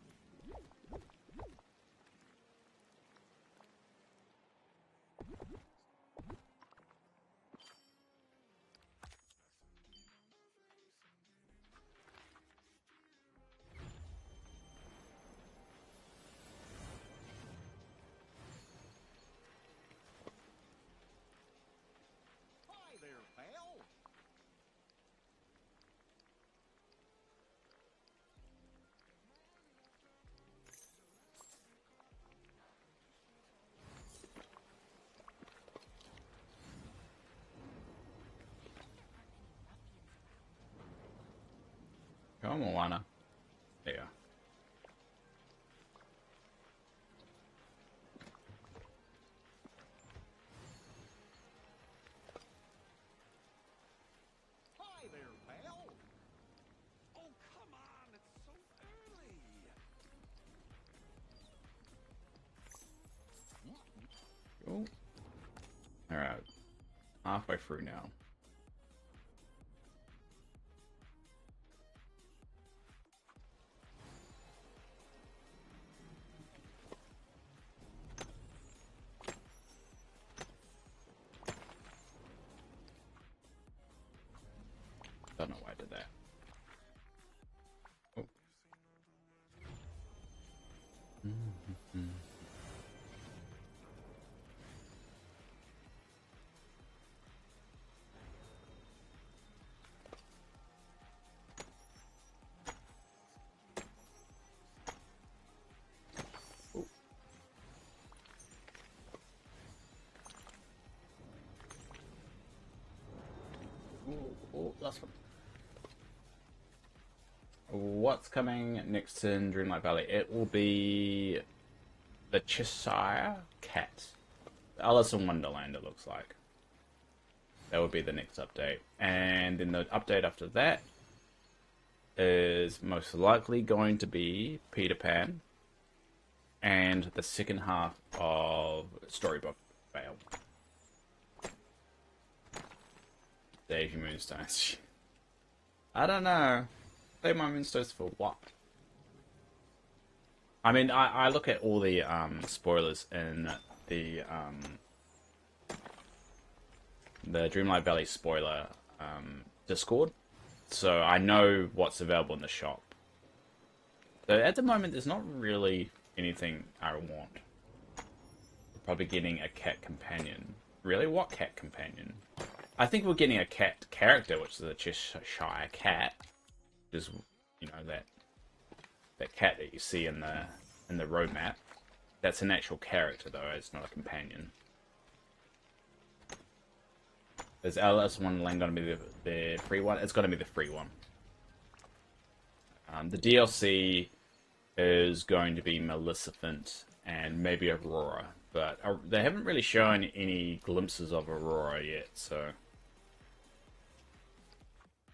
Hi there, pal. Come on, Lana. There you go. Hi there, pal. Oh, come on. It's so early. Cool. Alright. Halfway through now. Don't know why I did that. Oh. Oh, last one. What's coming next in Dreamlight Valley? It will be the Cheshire Cat. Alice in Wonderland, it looks like. That would be the next update. And then the update after that is most likely going to be Peter Pan and the second half of Storybook Vale. Davey Moonstones. I don't know. Save my Moonstones for what? I mean, I look at all the spoilers in the Dreamlight Valley spoiler Discord, so I know what's available in the shop. So at the moment, there's not really anything I want. Probably getting a cat companion. Really? What cat companion? I think we're getting a cat character, which is a Cheshire Cat. Which is, you know, that cat that you see in the roadmap. That's an actual character, though. It's not a companion. Is Alice in Wonderland going to be the free one? It's going to be the free one. The DLC is going to be Maleficent and maybe Aurora, but they haven't really shown any glimpses of Aurora yet, so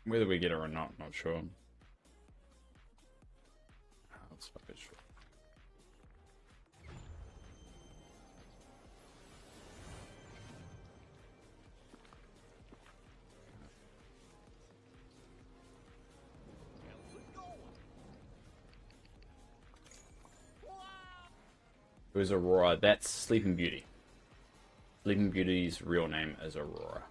whether we get her or not, not sure. Let's fuck it short. Who's Aurora? That's Sleeping Beauty. Sleeping Beauty's real name is Aurora.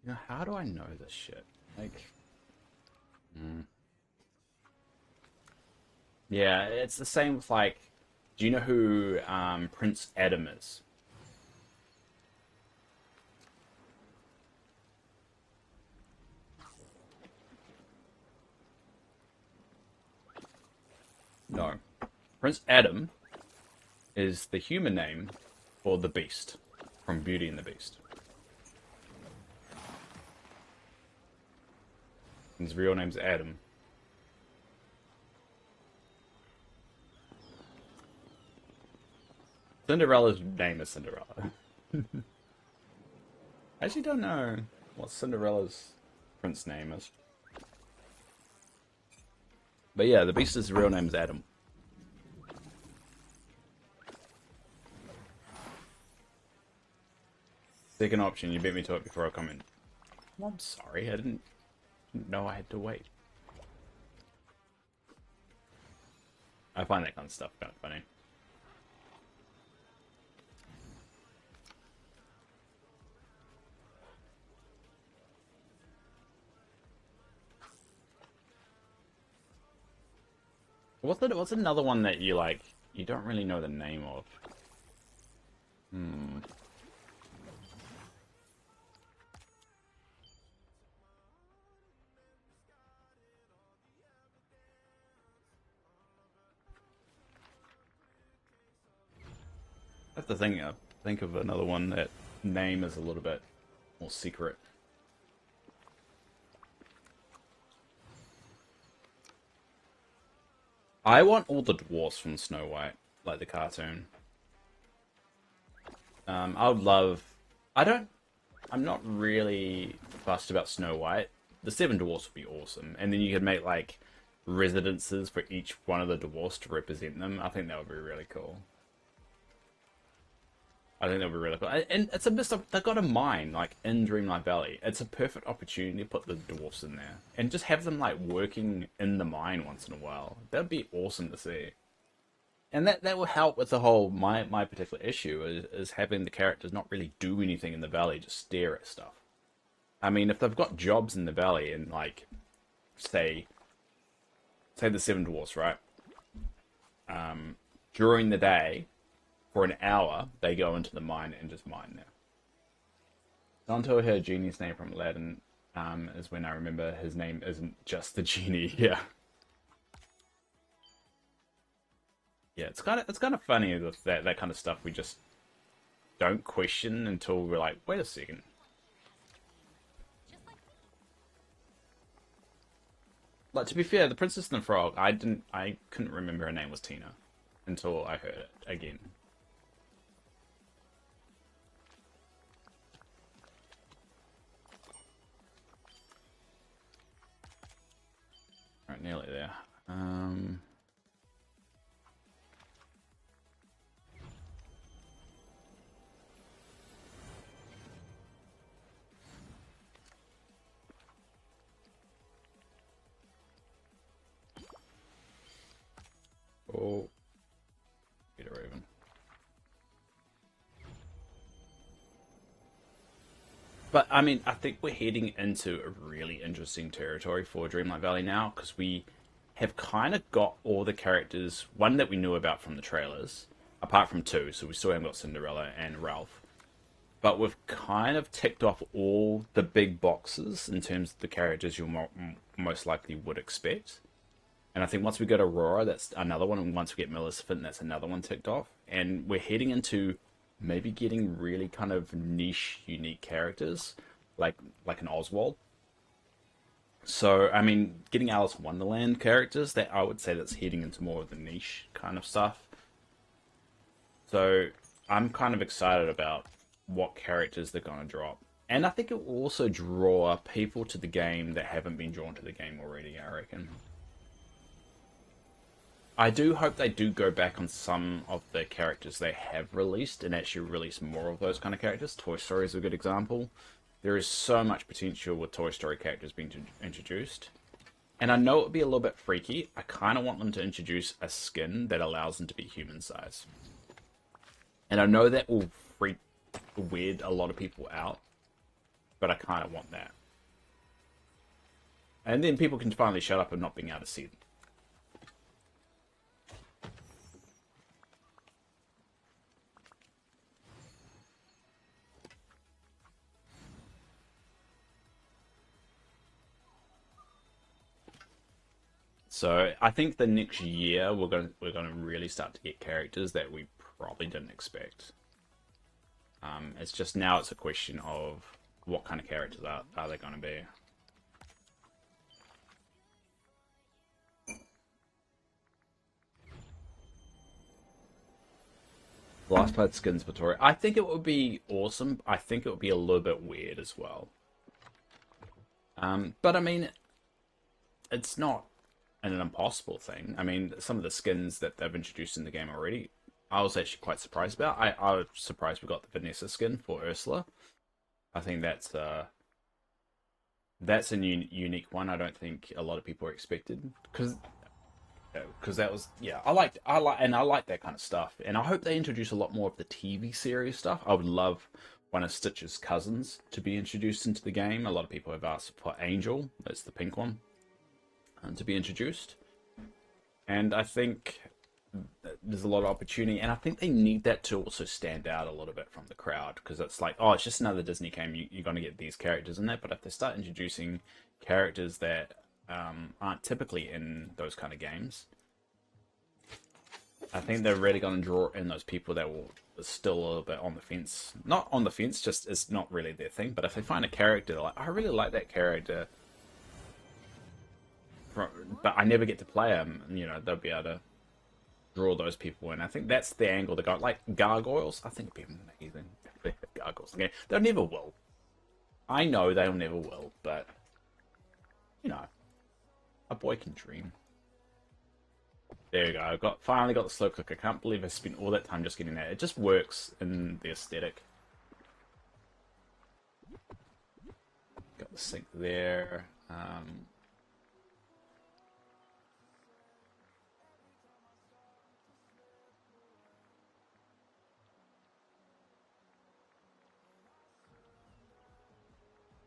You know, how do I know this shit? Like, yeah, it's the same with like, do you know who Prince Adam is? No. Prince Adam is the human name for the Beast from Beauty and the Beast. His real name's Adam. Cinderella's name is Cinderella. I actually don't know what Cinderella's prince name is. But yeah, the beast's real name is Adam. Second option, you beat me to it before I comment. Well, I'm sorry, I didn't know I had to wait. I find that kind of stuff kind of funny. What's another one that you like? You don't really know the name of. I have to think of another one that name is a little bit more secret. I want all the dwarfs from Snow White, like the cartoon. I would love. I'm not really fussed about Snow White. The seven dwarfs would be awesome, and then you could make like residences for each one of the dwarfs to represent them. I think that would be really cool. I think that would be really cool. And it's a mist of, they've got a mine, like, in Dreamlight Valley. It's a perfect opportunity to put the dwarfs in there. And just have them, like, working in the mine once in a while. That'd be awesome to see. And that will help with the whole, my particular issue, is having the characters not really do anything in the valley, just stare at stuff. I mean, if they've got jobs in the valley and, like, say the seven dwarfs, right? During the day, for an hour, they go into the mine and just mine there. Not until I heard Genie's name from Aladdin is when I remember his name isn't just the genie. Yeah, yeah. It's kind of funny that kind of stuff we just don't question until we're like, wait a second. Like, to be fair, the Princess and the Frog, I couldn't remember her name was Tina until I heard it again. Right, nearly there. Oh, Peter Raven. But I mean, I think we're heading into a really interesting territory for Dreamlight Valley now because we have kind of got all the characters, one that we knew about from the trailers, apart from two, so we still haven't got Cinderella and Ralph. But we've kind of ticked off all the big boxes in terms of the characters you most likely would expect. And I think once we get Aurora, that's another one. And once we get Maleficent, that's another one ticked off. And we're heading into maybe getting really kind of niche, unique characters, like an Oswald. So, I mean, getting Alice in Wonderland characters, that I would say that's heading into more of the niche kind of stuff. So, I'm kind of excited about what characters they're going to drop. And I think it will also draw people to the game that haven't been drawn to the game already, I reckon. I do hope they do go back on some of the characters they have released and actually release more of those kind of characters. Toy Story is a good example. There is so much potential with Toy Story characters being introduced. And I know it would be a little bit freaky. I kind of want them to introduce a skin that allows them to be human size. And I know that will weird a lot of people out, but I kind of want that. And then people can finally shut up and not being able to see them. So I think the next year we're gonna really start to get characters that we probably didn't expect. It's just now it's a question of what kind of characters are they going to be. Last played skins for Tori. I think it would be awesome. I think it would be a little bit weird as well. But I mean, it's not an impossible thing. I mean, some of the skins that they've introduced in the game already, I was actually quite surprised about. I was surprised we got the Vanessa skin for Ursula. I think that's a unique one. I don't think a lot of people are expected because that was, yeah, I like that kind of stuff, and I hope they introduce a lot more of the TV series stuff. I would love one of Stitch's cousins to be introduced into the game. A lot of people have asked for Angel, that's the pink one, to be introduced, and I think there's a lot of opportunity, and I think they need that to also stand out a little bit from the crowd, because it's like, oh, it's just another Disney game. You're going to get these characters in that, but if they start introducing characters that aren't typically in those kind of games, I think they're really going to draw in those people that will still a little bit on the fence. Not on the fence, just it's not really their thing. But if they find a character like, I really like that character, but I never get to play him, they'll be able to draw those people in. I think that's the angle they got. Like gargoyles, I think it'd be amazing if they had gargoyles again. They never will. I know they'll never will, but a boy can dream. There you go. Finally got the slow cooker. I can't believe I spent all that time just getting that. It just works in the aesthetic. Got the sink there.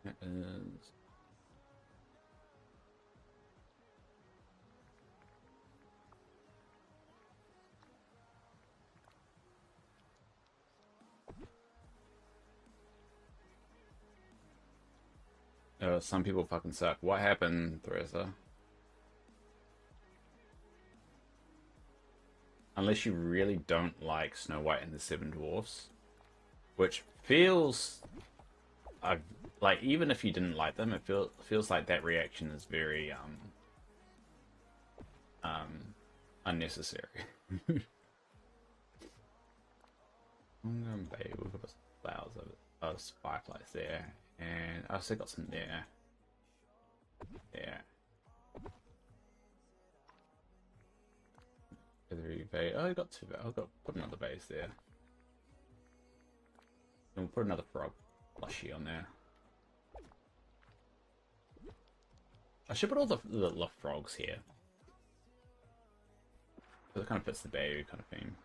That is... some people fucking suck. What happened, Theresa? Unless you really don't like Snow White and the Seven Dwarfs, which feels like, even if you didn't like them, it feels like that reaction is very unnecessary. Bay, we've got flowers of fireflies there, and I also got some there. There. Bay. Oh, I got two. I've got put another base there. And we'll put another frog plushie on there. I should put all the frogs here. Because it kind of fits the Bayou kind of theme.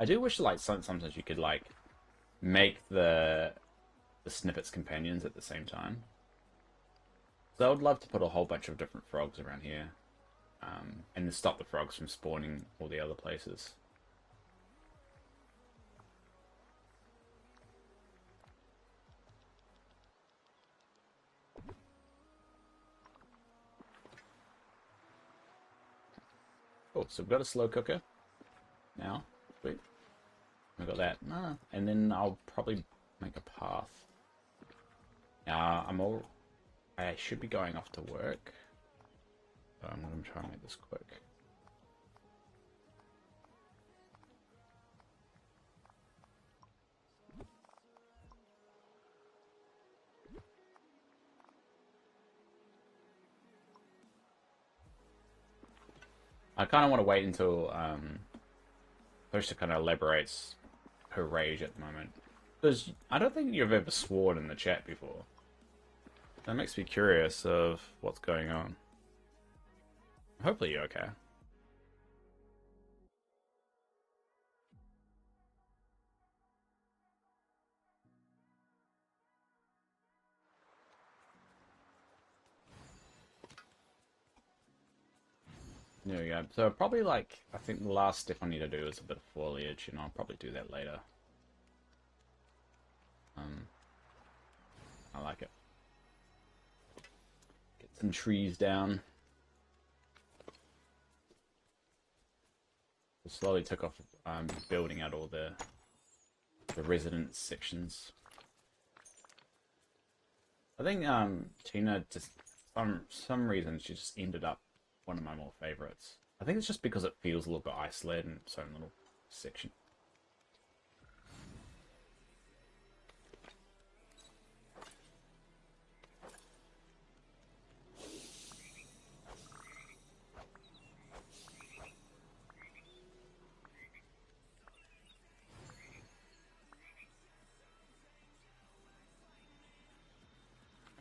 I do wish, like, sometimes you could, like, make the snippets companions at the same time. So I would love to put a whole bunch of different frogs around here. And to stop the frogs from spawning all the other places. Cool, so we've got a slow cooker now. Sweet. We got that. And then I'll probably make a path. Now I should be going off to work. So I'm gonna try and make this quick. I kind of want to wait until Poster kind of elaborates her rage at the moment. Because I don't think you've ever sworn in the chat before. That makes me curious of what's going on. Hopefully you're okay. There we go. So probably, like, I think the last step I need to do is a bit of foliage, and I'll probably do that later. I like it. Get some trees down. I slowly took off building out all the residence sections. I think Tina just some reason she just ended up one of my more favorites. I think it's just because it feels a little bit isolated in its own little section.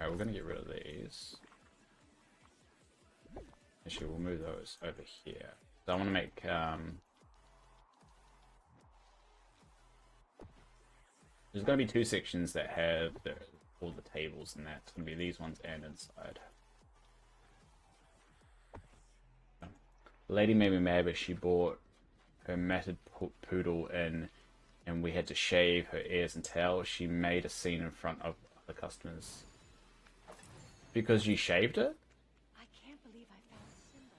Alright, we're gonna get rid of these. Actually, we'll move those over here. So I want to make there's going to be two sections that have all the tables, and that's going to be these ones and inside. The lady made me mad, but she bought her matted poodle in, and we had to shave her ears and tail. She made a scene in front of the customers. Because you shaved it? I can't believe I found Simba.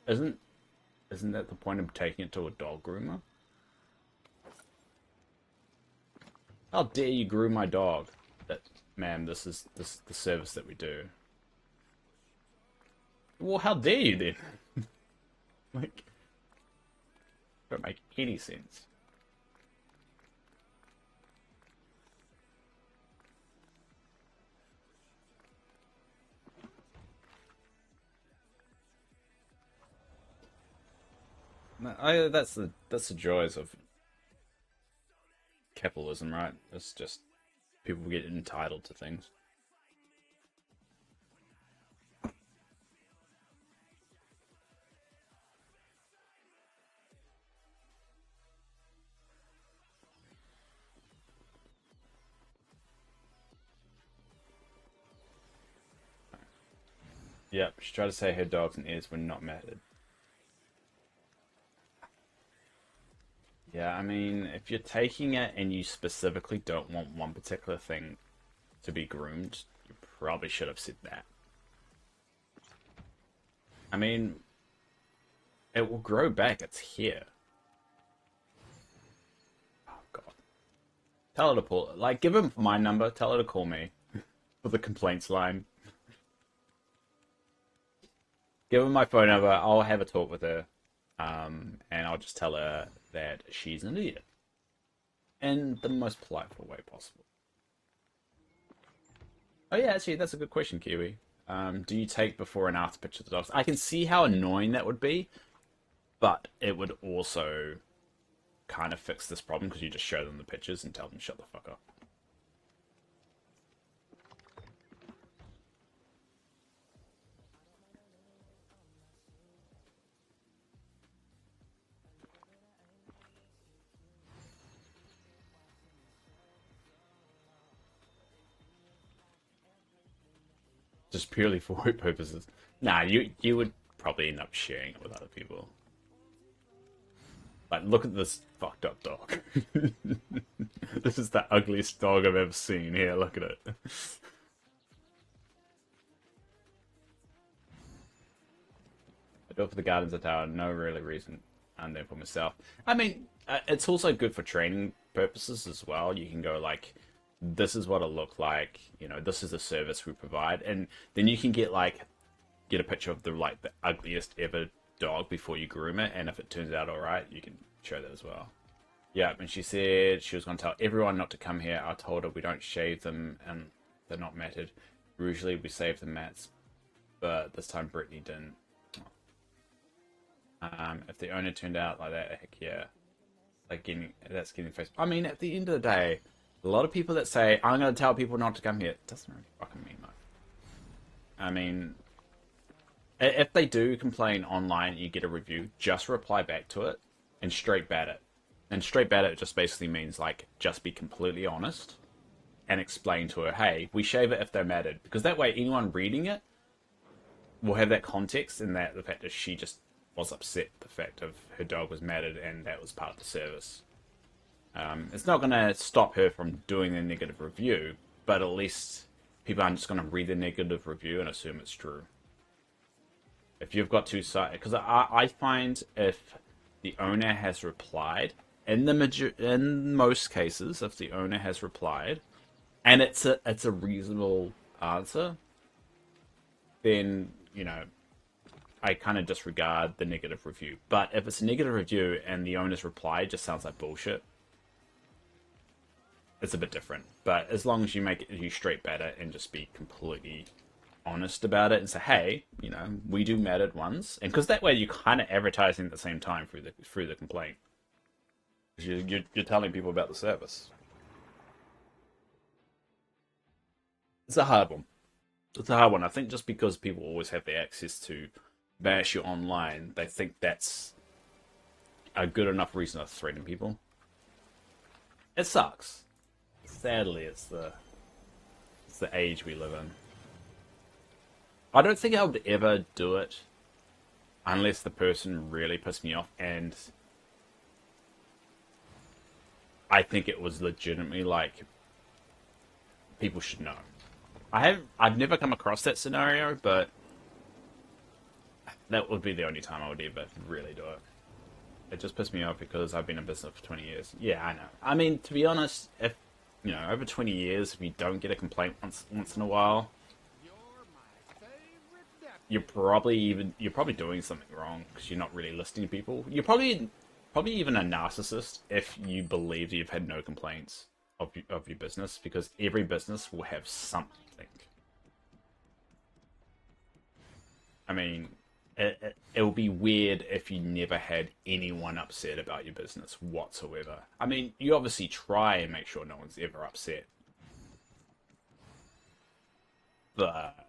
And he's Isn't that the point of taking it to a dog groomer? How dare you groom my dog? Ma'am, this is the service that we do. Well, how dare you then? Like, don't make any sense. No, that's the joys of capitalism, right? It's just people get entitled to things. Yep, she tried to say her dogs and ears were not matted. Yeah, I mean, if you're taking it and you specifically don't want one particular thing to be groomed, you probably should have said that. I mean, it will grow back, it's here. Oh, God. Tell her to pull it. Like, give him my number, tell her to call me for the complaints line. Give her my phone number, I'll have a talk with her. And I'll just tell her that she's an idiot. In the most polite way possible. Oh yeah, actually, that's a good question, Kiwi. Do you take before and after pictures of the dogs? I can see how annoying that would be, but it would also kind of fix this problem because you just show them the pictures and tell them shut the fuck up. Just purely for work purposes. Nah, you would probably end up sharing it with other people. Like, look at this fucked up dog. This is the ugliest dog I've ever seen. Here, look at it. I do it for the Gardens of Tower. No really reason. And then for myself. I mean, it's also good for training purposes as well. You can go like, this is what it looked like. You know, this is the service we provide, and then you can get a picture of the ugliest ever dog before you groom it, and if it turns out all right, you can show that as well. Yeah, and she said she was going to tell everyone not to come here. I told her we don't shave them and they're not matted. Usually we save the mats, but this time Brittany didn't. If the owner turned out like that, heck yeah. That's getting face. I mean, at the end of the day, a lot of people that say, I'm going to tell people not to come here, it doesn't really fucking mean much. I mean, if they do complain online and you get a review, just reply back to it and straight bat it. And straight bat it just basically means, like, just be completely honest and explain to her, hey, we shave it if they're matted. Because that way anyone reading it will have that context, and that the fact that she just was upset the fact of her dog was matted and that was part of the service. It's not going to stop her from doing a negative review, but at least people aren't just going to read the negative review and assume it's true. If you've got two sides, because I find if the owner has replied, in most cases, if the owner has replied, and it's a reasonable answer, then I kind of disregard the negative review. But if it's a negative review and the owner's reply just sounds like bullshit, it's a bit different. But as long as you straight bat it and just be completely honest about it and say, hey, we do matted ones, and because that way you're kind of advertising at the same time through the complaint. You're telling people about the service. It's a hard one. It's a hard one. I think just because people always have the access to bash you online, they think that's a good enough reason to threaten people. It sucks. Sadly, it's the age we live in. I don't think I would ever do it unless the person really pissed me off, and I think it was legitimately like people should know. I've never come across that scenario, but that would be the only time I would ever really do it. It just pissed me off because I've been in business for 20 years. Yeah, I know. I mean, to be honest, if over 20 years, if you don't get a complaint once in a while, You're my favorite you're probably doing something wrong because you're not really listening to people. You're probably even a narcissist if you believe that you've had no complaints of your business, because every business will have something. I mean, it will be weird if you never had anyone upset about your business whatsoever. I mean, you obviously try and make sure no one's ever upset, but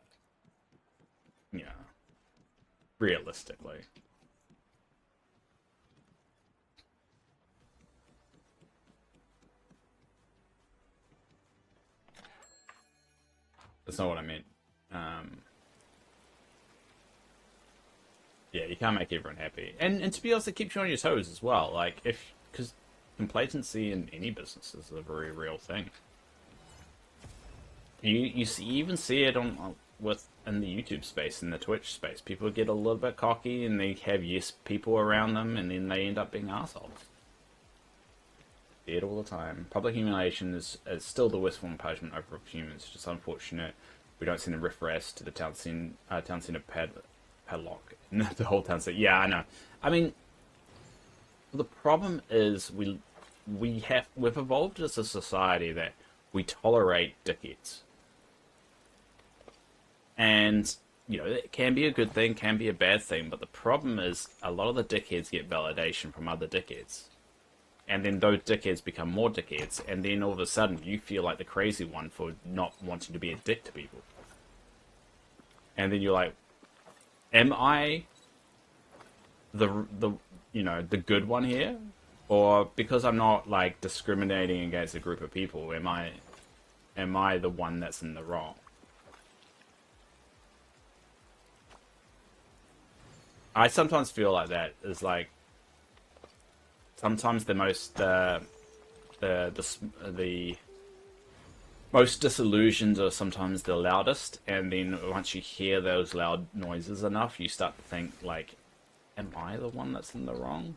you know, realistically, that's not what I meant. Um, yeah, you can't make everyone happy, and to be honest, it keeps you on your toes as well. Like if because complacency in any business is a very real thing. You even see it with in the YouTube space, in the Twitch space. People get a little bit cocky and they have yes people around them, and then they end up being assholes. See it all the time. Public humiliation is still the worst form of punishment over humans. It's just unfortunate we don't send a riff-raff to the town center padlock. The whole town center. Yeah, I know. I mean, the problem is we've evolved as a society that we tolerate dickheads. And, it can be a good thing, can be a bad thing, but the problem is a lot of the dickheads get validation from other dickheads. And then those dickheads become more dickheads, and then all of a sudden you feel like the crazy one for not wanting to be a dick to people. And then you're like, am I the good one here? Or because I'm not like discriminating against a group of people, am I the one that's in the wrong? I sometimes feel like that is like sometimes the most disillusioned are sometimes the loudest, and then once you hear those loud noises enough, you start to think like, am I the one that's in the wrong?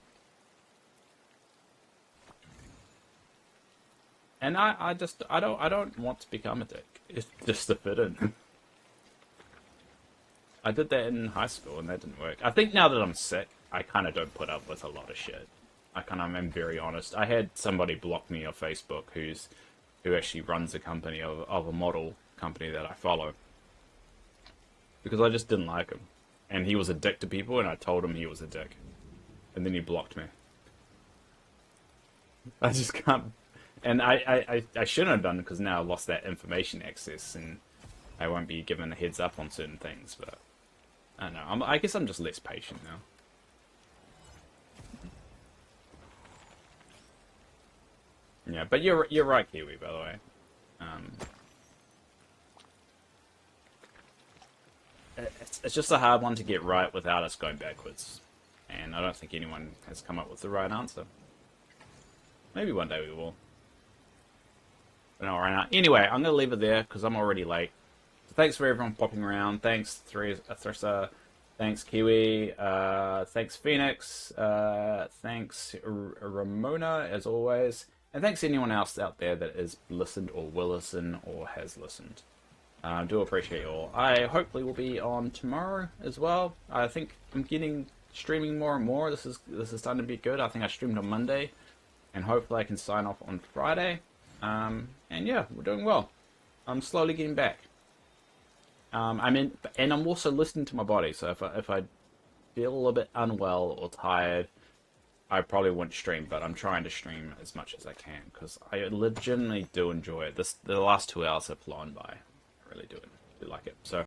And I don't want to become a dick. It's just to fit in. I did that in high school and that didn't work. I think now that I'm sick, I kind of don't put up with a lot of shit. I kind of am very honest. I had somebody block me on Facebook who actually runs a company of a model company that I follow, because I just didn't like him, and he was a dick to people, and I told him he was a dick, and then he blocked me. I just can't, and I shouldn't have done, because now I lost that information access, and I won't be given a heads up on certain things. But I don't know. I guess I'm just less patient now. Yeah, but you're right, Kiwi. By the way, um, it's just a hard one to get right without us going backwards, and I don't think anyone has come up with the right answer. Maybe one day we will. But not right now. Anyway, I'm gonna leave it there because I'm already late. So thanks for everyone popping around. Thanks, Thrissa. Thanks, Kiwi. Thanks, Phoenix. Thanks, Ramona, as always. And thanks to anyone else out there that has listened or will listen or has listened. Do appreciate you all. I hopefully will be on tomorrow as well. I think I'm getting streaming more and more. This is starting to be good. I think I streamed on Monday, and hopefully I can sign off on Friday. And yeah, we're doing well. I'm slowly getting back. And I'm also listening to my body. So if I feel a little bit unwell or tired, I probably won't stream. But I'm trying to stream as much as I can because I legitimately do enjoy it. The last 2 hours have flown by. really do like it. So